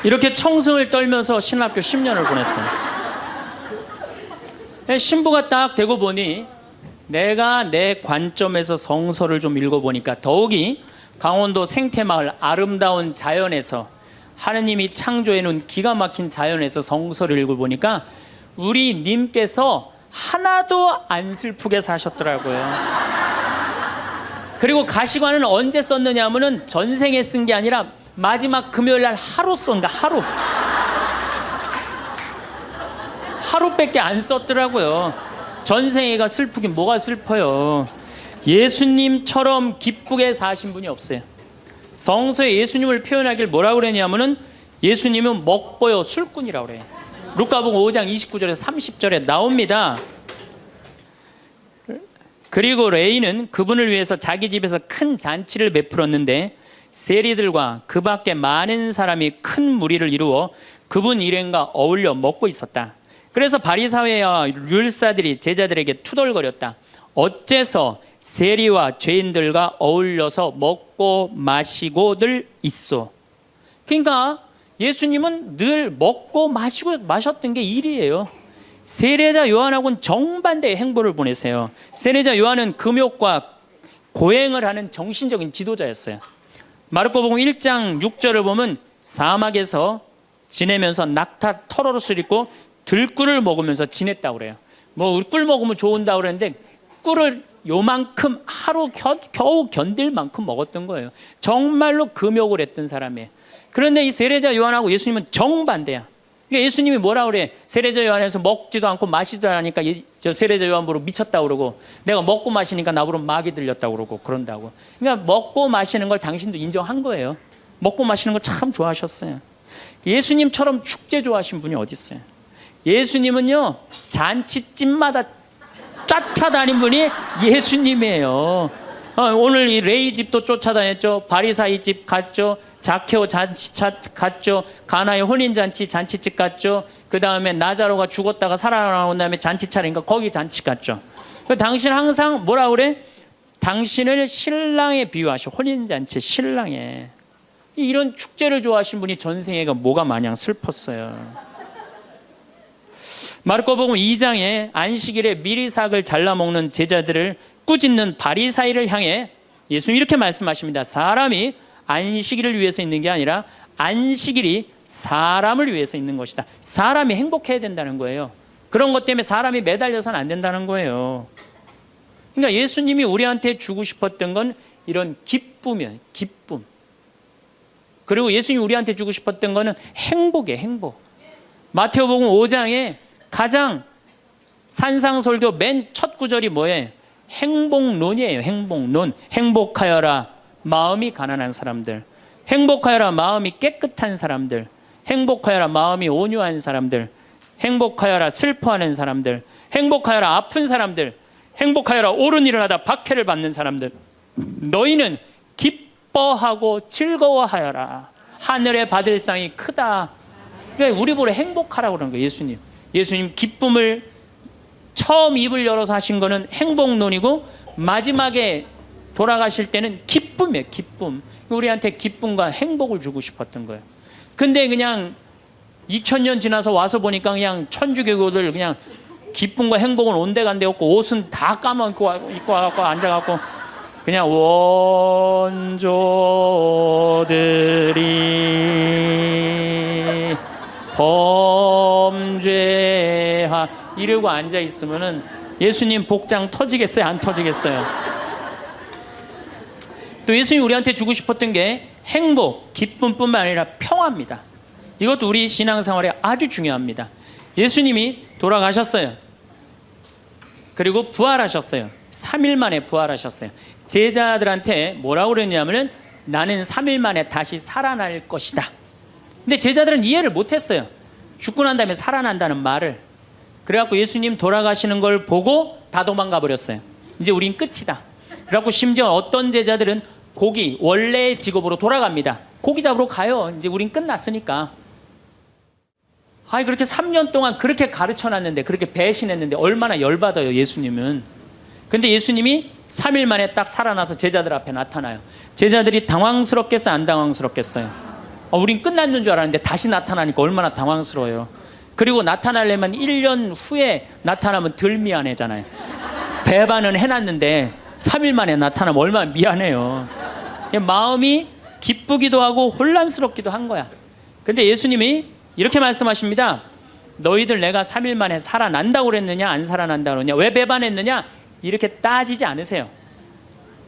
이렇게 청승을 떨면서 신학교 10년을 보냈어요. 신부가 딱 되고 보니 내가 내 관점에서 성서를 좀 읽어보니까 더욱이 강원도 생태마을 아름다운 자연에서 하느님이 창조해 놓은 기가 막힌 자연에서 성서를 읽어보니까 우리 님께서 하나도 안 슬프게 사셨더라고요. 그리고 가시관은 언제 썼느냐 하면은 전생에 쓴 게 아니라 마지막 금요일 날 하루 쓴다. 하루밖에 안 썼더라고요. 전생애가 슬프긴 뭐가 슬퍼요. 예수님처럼 기쁘게 사신 분이 없어요. 성서에 예수님을 표현하길 뭐라고 그랬냐면은 예수님은 먹보요 술꾼이라고 그래요. 루카복음 5장 29절에서 30절에 나옵니다. 그리고 레이는 그분을 위해서 자기 집에서 큰 잔치를 베풀었는데 세리들과 그 밖에 많은 사람이 큰 무리를 이루어 그분 일행과 어울려 먹고 있었다. 그래서 바리사회와 율사들이 제자들에게 투덜거렸다. 어째서 세리와 죄인들과 어울려서 먹고 마시고들 있어. 그러니까 예수님은 늘 먹고 마시고 마셨던 게 일이에요. 세례자 요한하고는 정반대의 행보를 보내세요. 세례자 요한은 금욕과 고행을 하는 정신적인 지도자였어요. 마르코복음 1장 6절을 보면 사막에서 지내면서 낙타 털옷을 입고 들꿀을 먹으면서 지냈다고 그래요. 뭐 꿀 먹으면 좋은다고 그랬는데 꿀을 요만큼 하루 겨우 견딜 만큼 먹었던 거예요. 정말로 금욕을 했던 사람이에요. 그런데 이 세례자 요한하고 예수님은 정반대야. 그러니까 예수님이 뭐라 그래? 세례자 요한에서 먹지도 않고 마시지도 않으니까 저 세례자 요한 보러 미쳤다고 그러고, 내가 먹고 마시니까 나보러 마귀 들렸다고 그러고 그런다고. 그러니까 먹고 마시는 걸 당신도 인정한 거예요. 먹고 마시는 걸 참 좋아하셨어요. 예수님처럼 축제 좋아하신 분이 어디 있어요? 예수님은요 잔치집마다 쫓아다닌 분이 예수님이에요. 오늘 이 레이 집도 쫓아다녔죠. 바리사이 집 갔죠. 자케오 잔치 갔죠. 가나의 혼인잔치 잔치집 갔죠. 그 다음에 나자로가 죽었다가 살아나온 다음에 잔치 차린가 거기 잔치 갔죠. 당신 항상 뭐라 그래? 당신을 신랑에 비유하셔. 혼인잔치 신랑에. 이런 축제를 좋아하신 분이 전생애가 뭐가 마냥 슬펐어요. 마르코복음 2장에 안식일에 미리삭을 잘라먹는 제자들을 꾸짖는 바리사이를 향해 예수님 이렇게 말씀하십니다. 사람이 안식일을 위해서 있는 게 아니라 안식일이 사람을 위해서 있는 것이다. 사람이 행복해야 된다는 거예요. 그런 것 때문에 사람이 매달려서는 안 된다는 거예요. 그러니까 예수님이 우리한테 주고 싶었던 건 이런 기쁨이에요. 기쁨. 그리고 예수님이 우리한테 주고 싶었던 거는 행복이에요. 행복. 마태복음 5장에 가장 산상설교 맨 첫 구절이 뭐예요? 행복론이에요. 행복론. 행복하여라 마음이 가난한 사람들, 행복하여라 마음이 깨끗한 사람들, 행복하여라 마음이 온유한 사람들, 행복하여라 슬퍼하는 사람들, 행복하여라 아픈 사람들, 행복하여라 옳은 일을 하다 박해를 받는 사람들. 너희는 기뻐하고 즐거워하여라. 하늘에 받을 상이 크다. 그러니까 우리 보러 행복하라고 그러는 거예요. 예수님 기쁨을 처음 입을 열어서 하신 거는 행복론이고 마지막에 돌아가실 때는 기쁨이에요. 기쁨. 우리한테 기쁨과 행복을 주고 싶었던 거예요. 근데 그냥 2000년 지나서 와서 보니까 그냥 천주교들 그냥 기쁨과 행복은 온데간데 없고 옷은 다 까먹고 입고 와갖고 앉아갖고 그냥 원조들이 범죄하 이러고 앉아 있으면은 예수님 복장 터지겠어요? 안 터지겠어요? 또 예수님이 우리한테 주고 싶었던 게 행복, 기쁨뿐만 아니라 평화입니다. 이것도 우리 신앙생활에 아주 중요합니다. 예수님이 돌아가셨어요. 그리고 부활하셨어요. 3일 만에 부활하셨어요. 제자들한테 뭐라고 그랬냐면은 나는 3일 만에 다시 살아날 것이다. 근데 제자들은 이해를 못했어요. 죽고 난 다음에 살아난다는 말을. 그래갖고 예수님 돌아가시는 걸 보고 다 도망가 버렸어요. 이제 우린 끝이다. 그래갖고 심지어 어떤 제자들은 고기, 원래의 직업으로 돌아갑니다. 고기 잡으러 가요. 이제 우린 끝났으니까. 그렇게 3년 동안 그렇게 가르쳐놨는데, 그렇게 배신했는데 얼마나 열받아요, 예수님은. 근데 예수님이 3일 만에 딱 살아나서 제자들 앞에 나타나요. 제자들이 당황스럽겠어요, 안 당황스럽겠어요? 우린 끝났는 줄 알았는데 다시 나타나니까 얼마나 당황스러워요. 그리고 나타나려면 1년 후에 나타나면 덜 미안해잖아요. 배반은 해놨는데 3일 만에 나타나면 얼마나 미안해요. 마음이 기쁘기도 하고 혼란스럽기도 한 거야. 근데 예수님이 이렇게 말씀하십니다. 너희들 내가 3일 만에 살아난다고 그랬느냐 안 살아난다고 그랬느냐, 왜 배반했느냐, 이렇게 따지지 않으세요.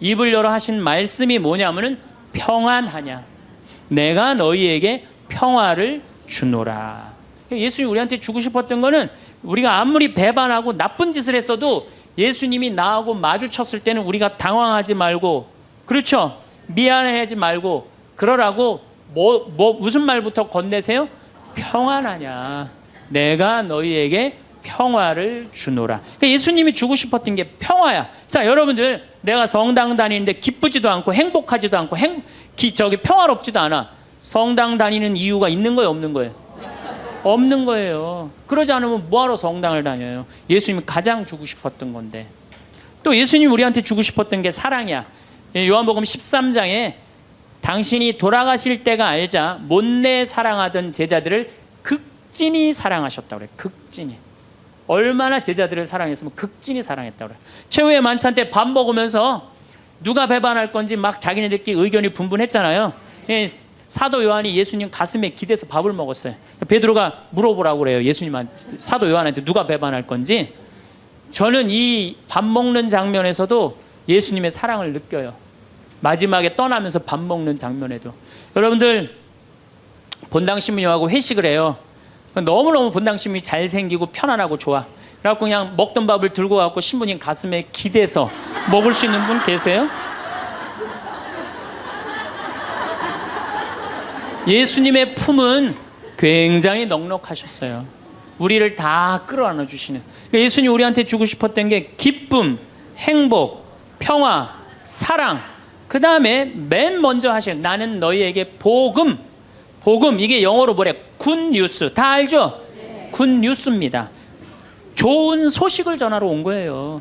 입을 열어 하신 말씀이 뭐냐면은 평안하냐, 내가 너희에게 평화를 주노라. 예수님이 우리한테 주고 싶었던 거는 우리가 아무리 배반하고 나쁜 짓을 했어도 예수님이 나하고 마주쳤을 때는 우리가 당황하지 말고, 그렇죠? 미안해하지 말고 그러라고 무슨 말부터 건네세요? 평안하냐, 내가 너희에게 평화를 주노라. 그러니까 예수님이 주고 싶었던 게 평화야. 자, 여러분들, 내가 성당 다니는데 기쁘지도 않고 행복하지도 않고 평화롭지도 않아. 성당 다니는 이유가 있는 거예요, 없는 거예요? 없는 거예요. 그러지 않으면 뭐하러 성당을 다녀요? 예수님이 가장 주고 싶었던 건데. 또 예수님이 우리한테 주고 싶었던 게 사랑이야. 요한복음 13장에 당신이 돌아가실 때가 알자 못내 사랑하던 제자들을 극진히 사랑하셨다고 그래요. 극진히. 얼마나 제자들을 사랑했으면 극진히 사랑했다고 그래요. 최후의 만찬 때 밥 먹으면서 누가 배반할 건지 막 자기네들끼리 의견이 분분했잖아요. 사도 요한이 예수님 가슴에 기대서 밥을 먹었어요. 베드로가 물어보라고 그래요. 예수님한테, 사도 요한한테 누가 배반할 건지. 저는 이 밥 먹는 장면에서도 예수님의 사랑을 느껴요. 마지막에 떠나면서 밥 먹는 장면에도. 여러분들, 본당신부님하고 회식을 해요. 너무너무 본당신부님이 잘생기고 편안하고 좋아. 그래갖고 그냥 먹던 밥을 들고 가고 신부님 가슴에 기대서 먹을 수 있는 분 계세요? 예수님의 품은 굉장히 넉넉하셨어요. 우리를 다 끌어안아 주시는. 그러니까 예수님이 우리한테 주고 싶었던 게 기쁨, 행복, 평화, 사랑. 그 다음에 맨 먼저 하신 나는 너희에게 복음. 복음 이게 영어로 뭐래? 굿뉴스. 다 알죠? 굿뉴스입니다. 좋은 소식을 전하러 온 거예요.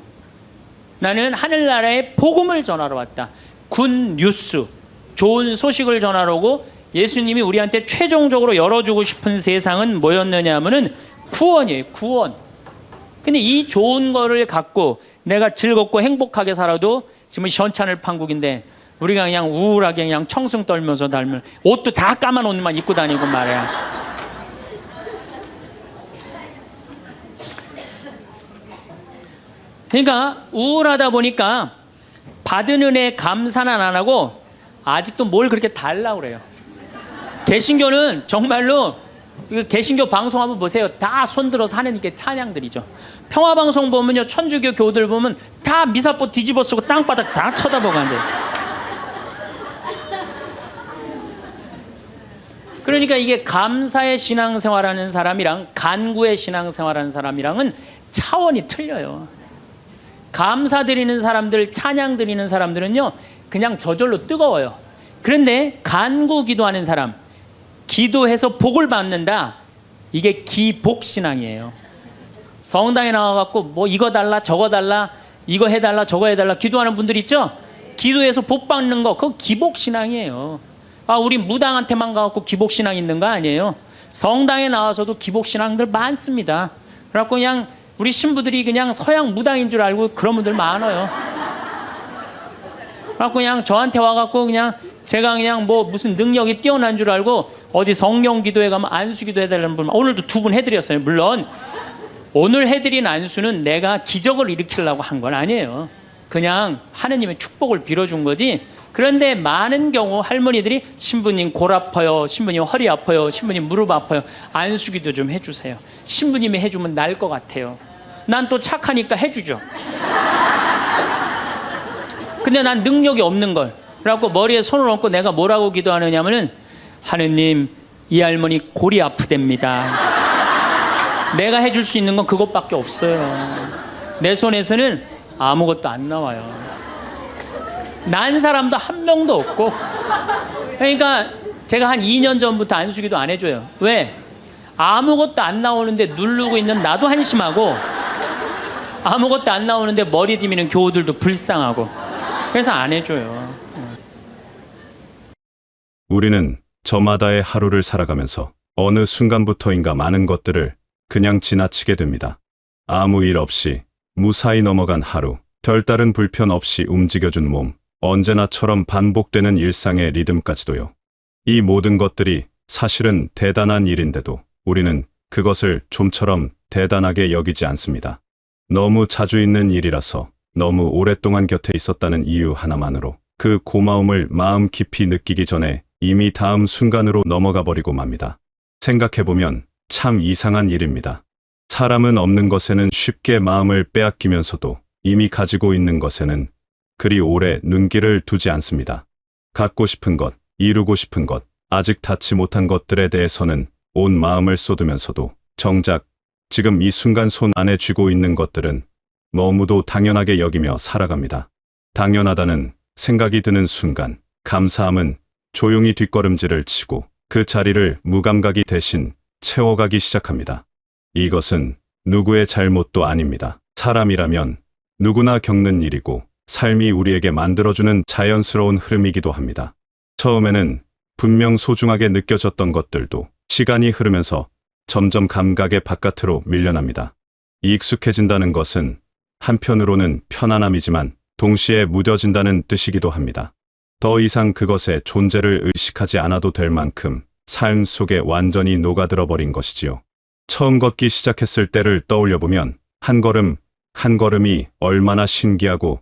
나는 하늘나라의 복음을 전하러 왔다. 굿뉴스. 좋은 소식을 전하러 오고 예수님이 우리한테 최종적으로 열어주고 싶은 세상은 뭐였느냐 하면은 구원이에요. 구원. 근데 이 좋은 거를 갖고 내가 즐겁고 행복하게 살아도 지금 현찬을 판국인데 우리가 그냥 우울하게 그냥 청승 떨면서 닮은 옷도 다 까만 옷만 입고 다니고 말이야. 그러니까 우울하다 보니까 받은 은혜 감사는 안 하고 아직도 뭘 그렇게 달라고 그래요. 개신교는 정말로 개신교 방송 한번 보세요. 다 손들어서 하느님께 찬양드리죠. 평화방송 보면요, 천주교 교들 보면 다 미사포 뒤집어 쓰고 땅바닥 다 쳐다보고 앉아요. 그러니까 이게 감사의 신앙생활하는 사람이랑 간구의 신앙생활하는 사람이랑은 차원이 틀려요. 감사드리는 사람들, 찬양드리는 사람들은요 그냥 저절로 뜨거워요. 그런데 간구 기도하는 사람, 기도해서 복을 받는다, 이게 기복신앙이에요. 성당에 나와갖고 뭐 이거 달라 저거 달라 이거 해달라 저거 해달라 기도하는 분들 있죠? 기도해서 복 받는 거, 그거 기복신앙이에요. 아, 우리 무당한테만 가갖고 기복신앙 있는 거 아니에요. 성당에 나와서도 기복신앙들 많습니다. 그래갖고 그냥 우리 신부들이 그냥 서양 무당인 줄 알고 그런 분들 많아요. 그래갖고 그냥 저한테 와갖고 그냥 제가 그냥 뭐 무슨 능력이 뛰어난 줄 알고 어디 성령 기도회 가면 안수 기도 해달라는 분, 오늘도 2분 해드렸어요. 물론 오늘 해드린 안수는 내가 기적을 일으키려고 한 건 아니에요. 그냥 하느님의 축복을 빌어준 거지. 그런데 많은 경우 할머니들이 신부님 골 아파요, 신부님 허리 아파요, 신부님 무릎 아파요, 안수기도 좀 해주세요. 신부님이 해주면 나을 것 같아요. 난 또 착하니까 해주죠. 근데 난 능력이 없는 걸. 그래갖고 머리에 손을 얹고 내가 뭐라고 기도하느냐면은, 하느님 이 할머니 골이 아프답니다. 내가 해줄 수 있는 건 그것밖에 없어요. 내 손에서는 아무것도 안 나와요. 난 사람도 한 명도 없고. 그러니까 제가 한 2년 전부터 안수기도 안 해줘요. 왜? 아무것도 안 나오는데 누르고 있는 나도 한심하고, 아무것도 안 나오는데 머리 디미는 교우들도 불쌍하고, 그래서 안 해줘요. 우리는 저마다의 하루를 살아가면서 어느 순간부터인가 많은 것들을 그냥 지나치게 됩니다. 아무 일 없이 무사히 넘어간 하루, 별다른 불편 없이 움직여준 몸, 언제나처럼 반복되는 일상의 리듬까지도요. 이 모든 것들이 사실은 대단한 일인데도 우리는 그것을 좀처럼 대단하게 여기지 않습니다. 너무 자주 있는 일이라서, 너무 오랫동안 곁에 있었다는 이유 하나만으로 그 고마움을 마음 깊이 느끼기 전에 이미 다음 순간으로 넘어가 버리고 맙니다. 생각해보면 참 이상한 일입니다. 사람은 없는 것에는 쉽게 마음을 빼앗기면서도 이미 가지고 있는 것에는 그리 오래 눈길을 두지 않습니다. 갖고 싶은 것, 이루고 싶은 것, 아직 닿지 못한 것들에 대해서는 온 마음을 쏟으면서도 정작 지금 이 순간 손 안에 쥐고 있는 것들은 너무도 당연하게 여기며 살아갑니다. 당연하다는 생각이 드는 순간, 감사함은 조용히 뒷걸음질을 치고 그 자리를 무감각이 대신 채워가기 시작합니다. 이것은 누구의 잘못도 아닙니다. 사람이라면 누구나 겪는 일이고 삶이 우리에게 만들어주는 자연스러운 흐름이기도 합니다. 처음에는 분명 소중하게 느껴졌던 것들도 시간이 흐르면서 점점 감각의 바깥으로 밀려납니다. 익숙해진다는 것은 한편으로는 편안함이지만 동시에 무뎌진다는 뜻이기도 합니다. 더 이상 그것의 존재를 의식하지 않아도 될 만큼 삶 속에 완전히 녹아들어 버린 것이지요. 처음 걷기 시작했을 때를 떠올려보면 한 걸음 한 걸음이 얼마나 신기하고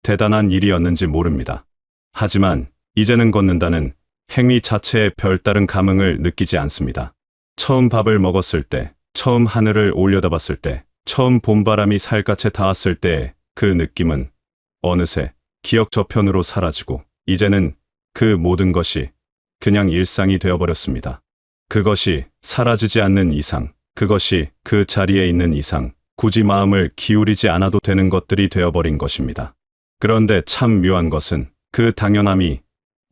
대단한 일이었는지 모릅니다. 하지만 이제는 걷는다는 행위 자체에 별다른 감흥을 느끼지 않습니다. 처음 밥을 먹었을 때, 처음 하늘을 올려다봤을 때, 처음 봄바람이 살갗에 닿았을 때의 그 느낌은 어느새 기억 저편으로 사라지고 이제는 그 모든 것이 그냥 일상이 되어버렸습니다. 그것이 사라지지 않는 이상, 그것이 그 자리에 있는 이상 굳이 마음을 기울이지 않아도 되는 것들이 되어버린 것입니다. 그런데 참 묘한 것은 그 당연함이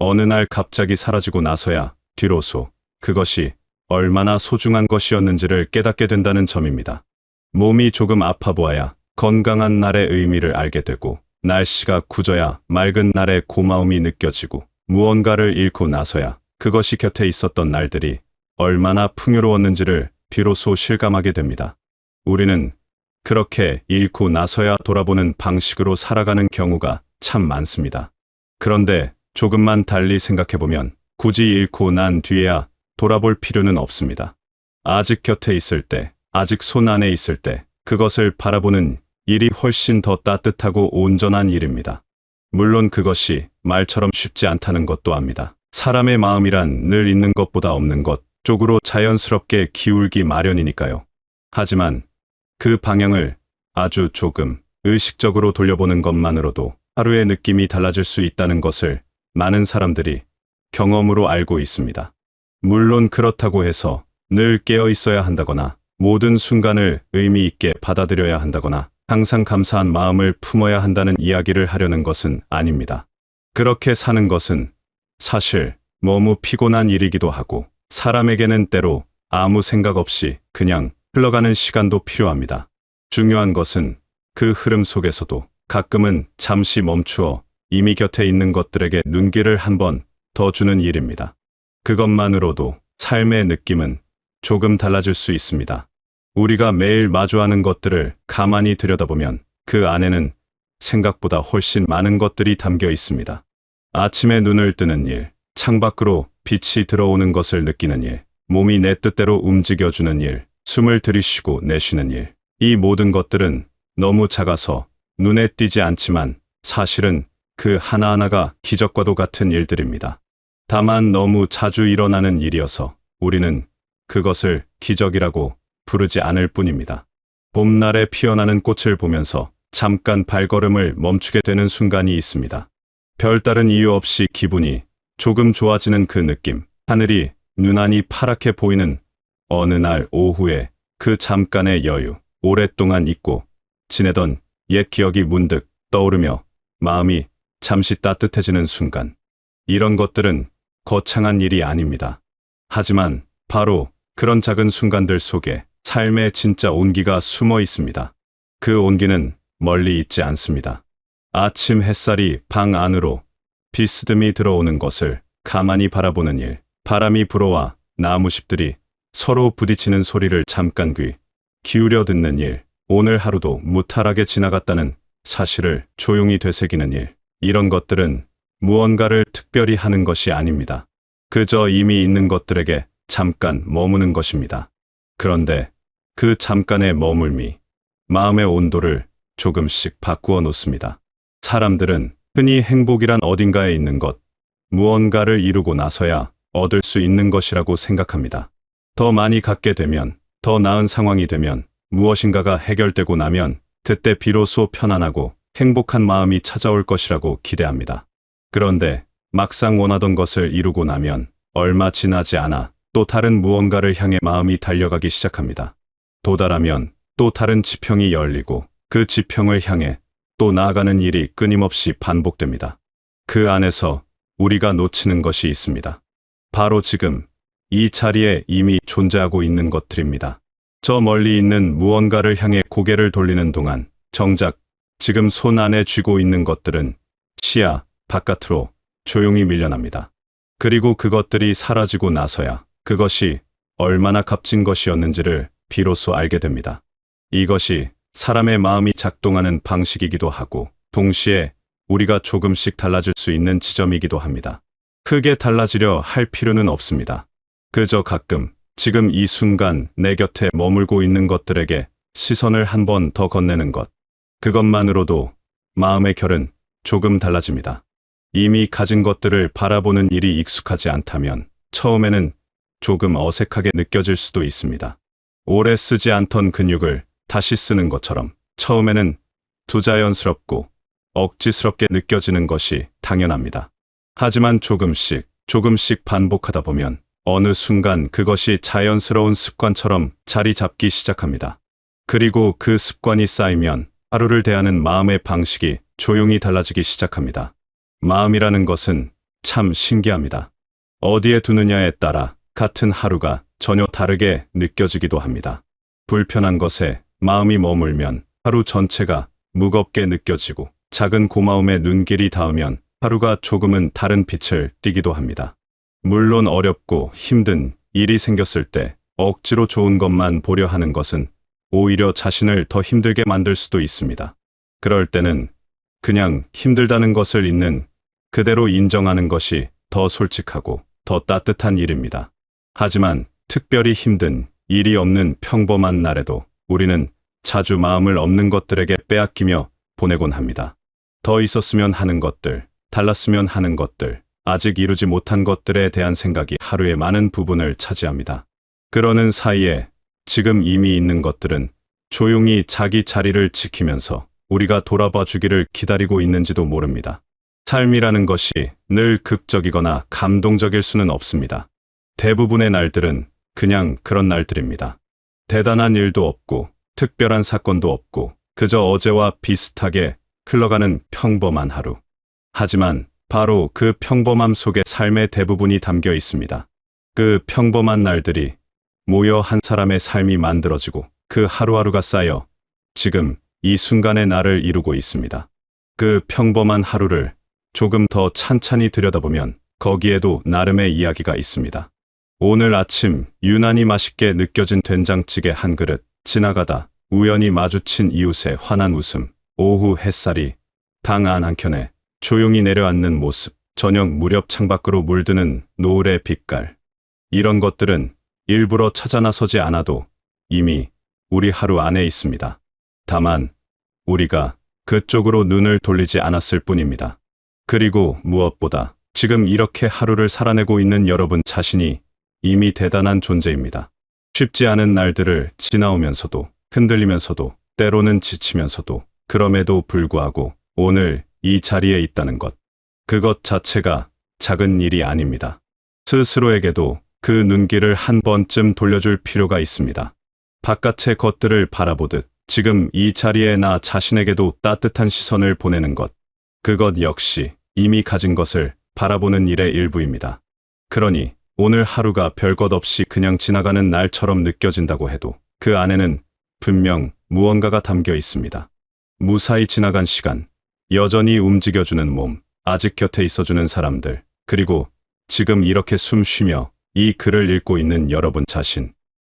어느 날 갑자기 사라지고 나서야 뒤로소 그것이 얼마나 소중한 것이었는지를 깨닫게 된다는 점입니다. 몸이 조금 아파 보아야 건강한 날의 의미를 알게 되고, 날씨가 굳어야 맑은 날의 고마움이 느껴지고, 무언가를 잃고 나서야 그것이 곁에 있었던 날들이 얼마나 풍요로웠는지를 비로소 실감하게 됩니다. 우리는 그렇게 잃고 나서야 돌아보는 방식으로 살아가는 경우가 참 많습니다. 그런데 조금만 달리 생각해보면 굳이 잃고 난 뒤에야 돌아볼 필요는 없습니다. 아직 곁에 있을 때, 아직 손 안에 있을 때 그것을 바라보는 일이 훨씬 더 따뜻하고 온전한 일입니다. 물론 그것이 말처럼 쉽지 않다는 것도 압니다. 사람의 마음이란 늘 있는 것보다 없는 것 쪽으로 자연스럽게 기울기 마련이니까요. 하지만 그 방향을 아주 조금 의식적으로 돌려보는 것만으로도 하루의 느낌이 달라질 수 있다는 것을 많은 사람들이 경험으로 알고 있습니다. 물론 그렇다고 해서 늘 깨어 있어야 한다거나 모든 순간을 의미 있게 받아들여야 한다거나 항상 감사한 마음을 품어야 한다는 이야기를 하려는 것은 아닙니다. 그렇게 사는 것은 사실 너무 피곤한 일이기도 하고, 사람에게는 때로 아무 생각 없이 그냥 흘러가는 시간도 필요합니다. 중요한 것은 그 흐름 속에서도 가끔은 잠시 멈추어 이미 곁에 있는 것들에게 눈길을 한 번 더 주는 일입니다. 그것만으로도 삶의 느낌은 조금 달라질 수 있습니다. 우리가 매일 마주하는 것들을 가만히 들여다보면 그 안에는 생각보다 훨씬 많은 것들이 담겨 있습니다. 아침에 눈을 뜨는 일, 창밖으로 빛이 들어오는 것을 느끼는 일, 몸이 내 뜻대로 움직여주는 일, 숨을 들이쉬고 내쉬는 일. 이 모든 것들은 너무 작아서 눈에 띄지 않지만 사실은 그 하나하나가 기적과도 같은 일들입니다. 다만 너무 자주 일어나는 일이어서 우리는 그것을 기적이라고 부르지 않을 뿐입니다. 봄날에 피어나는 꽃을 보면서 잠깐 발걸음을 멈추게 되는 순간이 있습니다. 별다른 이유 없이 기분이 조금 좋아지는 그 느낌, 하늘이 유난히 파랗게 보이는 어느 날 오후에 그 잠깐의 여유, 오랫동안 잊고 지내던 옛 기억이 문득 떠오르며 마음이 잠시 따뜻해지는 순간. 이런 것들은 거창한 일이 아닙니다. 하지만 바로 그런 작은 순간들 속에 삶의 진짜 온기가 숨어 있습니다. 그 온기는 멀리 있지 않습니다. 아침 햇살이 방 안으로 비스듬히 들어오는 것을 가만히 바라보는 일, 바람이 불어와 나무잎들이 서로 부딪히는 소리를 잠깐 귀 기울여 듣는 일, 오늘 하루도 무탈하게 지나갔다는 사실을 조용히 되새기는 일, 이런 것들은 무언가를 특별히 하는 것이 아닙니다. 그저 이미 있는 것들에게 잠깐 머무는 것입니다. 그런데 그 잠깐의 머물미, 마음의 온도를 조금씩 바꾸어 놓습니다. 사람들은 흔히 행복이란 어딘가에 있는 것, 무언가를 이루고 나서야 얻을 수 있는 것이라고 생각합니다. 더 많이 갖게 되면, 더 나은 상황이 되면, 무엇인가가 해결되고 나면 그때 비로소 편안하고 행복한 마음이 찾아올 것이라고 기대합니다. 그런데 막상 원하던 것을 이루고 나면 얼마 지나지 않아 또 다른 무언가를 향해 마음이 달려가기 시작합니다. 도달하면 또 다른 지평이 열리고 그 지평을 향해 또 나아가는 일이 끊임없이 반복됩니다. 그 안에서 우리가 놓치는 것이 있습니다. 바로 지금 이 자리에 이미 존재하고 있는 것들입니다. 저 멀리 있는 무언가를 향해 고개를 돌리는 동안 정작 지금 손 안에 쥐고 있는 것들은 시야 바깥으로 조용히 밀려납니다. 그리고 그것들이 사라지고 나서야 그것이 얼마나 값진 것이었는지를 비로소 알게 됩니다. 이것이 사람의 마음이 작동하는 방식이기도 하고 동시에 우리가 조금씩 달라질 수 있는 지점이기도 합니다. 크게 달라지려 할 필요는 없습니다. 그저 가끔 지금 이 순간 내 곁에 머물고 있는 것들에게 시선을 한 번 더 건네는 것. 그것만으로도 마음의 결은 조금 달라집니다. 이미 가진 것들을 바라보는 일이 익숙하지 않다면 처음에는 조금 어색하게 느껴질 수도 있습니다. 오래 쓰지 않던 근육을 다시 쓰는 것처럼 처음에는 부자연스럽고 억지스럽게 느껴지는 것이 당연합니다. 하지만 조금씩 반복하다 보면 어느 순간 그것이 자연스러운 습관처럼 자리 잡기 시작합니다. 그리고 그 습관이 쌓이면 하루를 대하는 마음의 방식이 조용히 달라지기 시작합니다. 마음이라는 것은 참 신기합니다. 어디에 두느냐에 따라 같은 하루가 전혀 다르게 느껴지기도 합니다. 불편한 것에 마음이 머물면 하루 전체가 무겁게 느껴지고, 작은 고마움에 눈길이 닿으면 하루가 조금은 다른 빛을 띠기도 합니다. 물론 어렵고 힘든 일이 생겼을 때 억지로 좋은 것만 보려 하는 것은 오히려 자신을 더 힘들게 만들 수도 있습니다. 그럴 때는 그냥 힘들다는 것을 있는 그대로 인정하는 것이 더 솔직하고 더 따뜻한 일입니다. 하지만 특별히 힘든 일이 없는 평범한 날에도 우리는 자주 마음을 없는 것들에게 빼앗기며 보내곤 합니다. 더 있었으면 하는 것들, 달랐으면 하는 것들, 아직 이루지 못한 것들에 대한 생각이 하루의 많은 부분을 차지합니다. 그러는 사이에 지금 이미 있는 것들은 조용히 자기 자리를 지키면서 우리가 돌아봐 주기를 기다리고 있는지도 모릅니다. 삶이라는 것이 늘 극적이거나 감동적일 수는 없습니다. 대부분의 날들은 그냥 그런 날들입니다. 대단한 일도 없고 특별한 사건도 없고 그저 어제와 비슷하게 흘러가는 평범한 하루. 하지만 바로 그 평범함 속에 삶의 대부분이 담겨 있습니다. 그 평범한 날들이 모여 한 사람의 삶이 만들어지고 그 하루하루가 쌓여 지금 이 순간의 나를 이루고 있습니다. 그 평범한 하루를 조금 더 찬찬히 들여다보면 거기에도 나름의 이야기가 있습니다. 오늘 아침 유난히 맛있게 느껴진 된장찌개 한 그릇, 지나가다 우연히 마주친 이웃의 환한 웃음, 오후 햇살이 방 안 한켠에 조용히 내려앉는 모습, 저녁 무렵 창밖으로 물드는 노을의 빛깔. 이런 것들은 일부러 찾아 나서지 않아도 이미 우리 하루 안에 있습니다. 다만 우리가 그쪽으로 눈을 돌리지 않았을 뿐입니다. 그리고 무엇보다 지금 이렇게 하루를 살아내고 있는 여러분 자신이 이미 대단한 존재입니다. 쉽지 않은 날들을 지나오면서도, 흔들리면서도, 때로는 지치면서도, 그럼에도 불구하고 오늘 이 자리에 있다는 것, 그것 자체가 작은 일이 아닙니다. 스스로에게도 그 눈길을 한 번쯤 돌려줄 필요가 있습니다. 바깥의 것들을 바라보듯 지금 이 자리에 나 자신에게도 따뜻한 시선을 보내는 것, 그것 역시 이미 가진 것을 바라보는 일의 일부입니다. 그러니 오늘 하루가 별것 없이 그냥 지나가는 날처럼 느껴진다고 해도 그 안에는 분명 무언가가 담겨 있습니다. 무사히 지나간 시간, 여전히 움직여주는 몸, 아직 곁에 있어주는 사람들, 그리고 지금 이렇게 숨 쉬며 이 글을 읽고 있는 여러분 자신.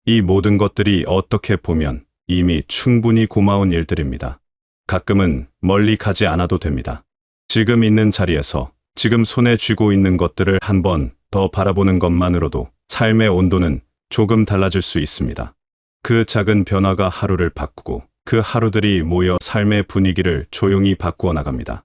이 모든 것들이 어떻게 보면 이미 충분히 고마운 일들입니다. 가끔은 멀리 가지 않아도 됩니다. 지금 있는 자리에서 지금 손에 쥐고 있는 것들을 한 번 더 바라보는 것만으로도 삶의 온도는 조금 달라질 수 있습니다. 그 작은 변화가 하루를 바꾸고 그 하루들이 모여 삶의 분위기를 조용히 바꾸어 나갑니다.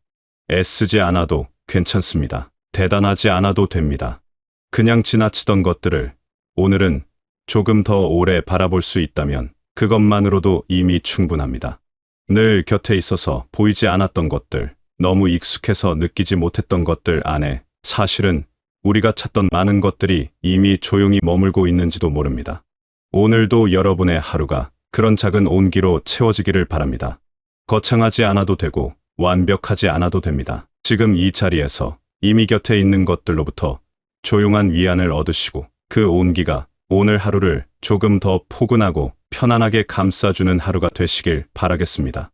애쓰지 않아도 괜찮습니다. 대단하지 않아도 됩니다. 그냥 지나치던 것들을 오늘은 조금 더 오래 바라볼 수 있다면 그것만으로도 이미 충분합니다. 늘 곁에 있어서 보이지 않았던 것들, 너무 익숙해서 느끼지 못했던 것들 안에 사실은 우리가 찾던 많은 것들이 이미 조용히 머물고 있는지도 모릅니다. 오늘도 여러분의 하루가 그런 작은 온기로 채워지기를 바랍니다. 거창하지 않아도 되고 완벽하지 않아도 됩니다. 지금 이 자리에서 이미 곁에 있는 것들로부터 조용한 위안을 얻으시고 그 온기가 오늘 하루를 조금 더 포근하고 편안하게 감싸주는 하루가 되시길 바라겠습니다.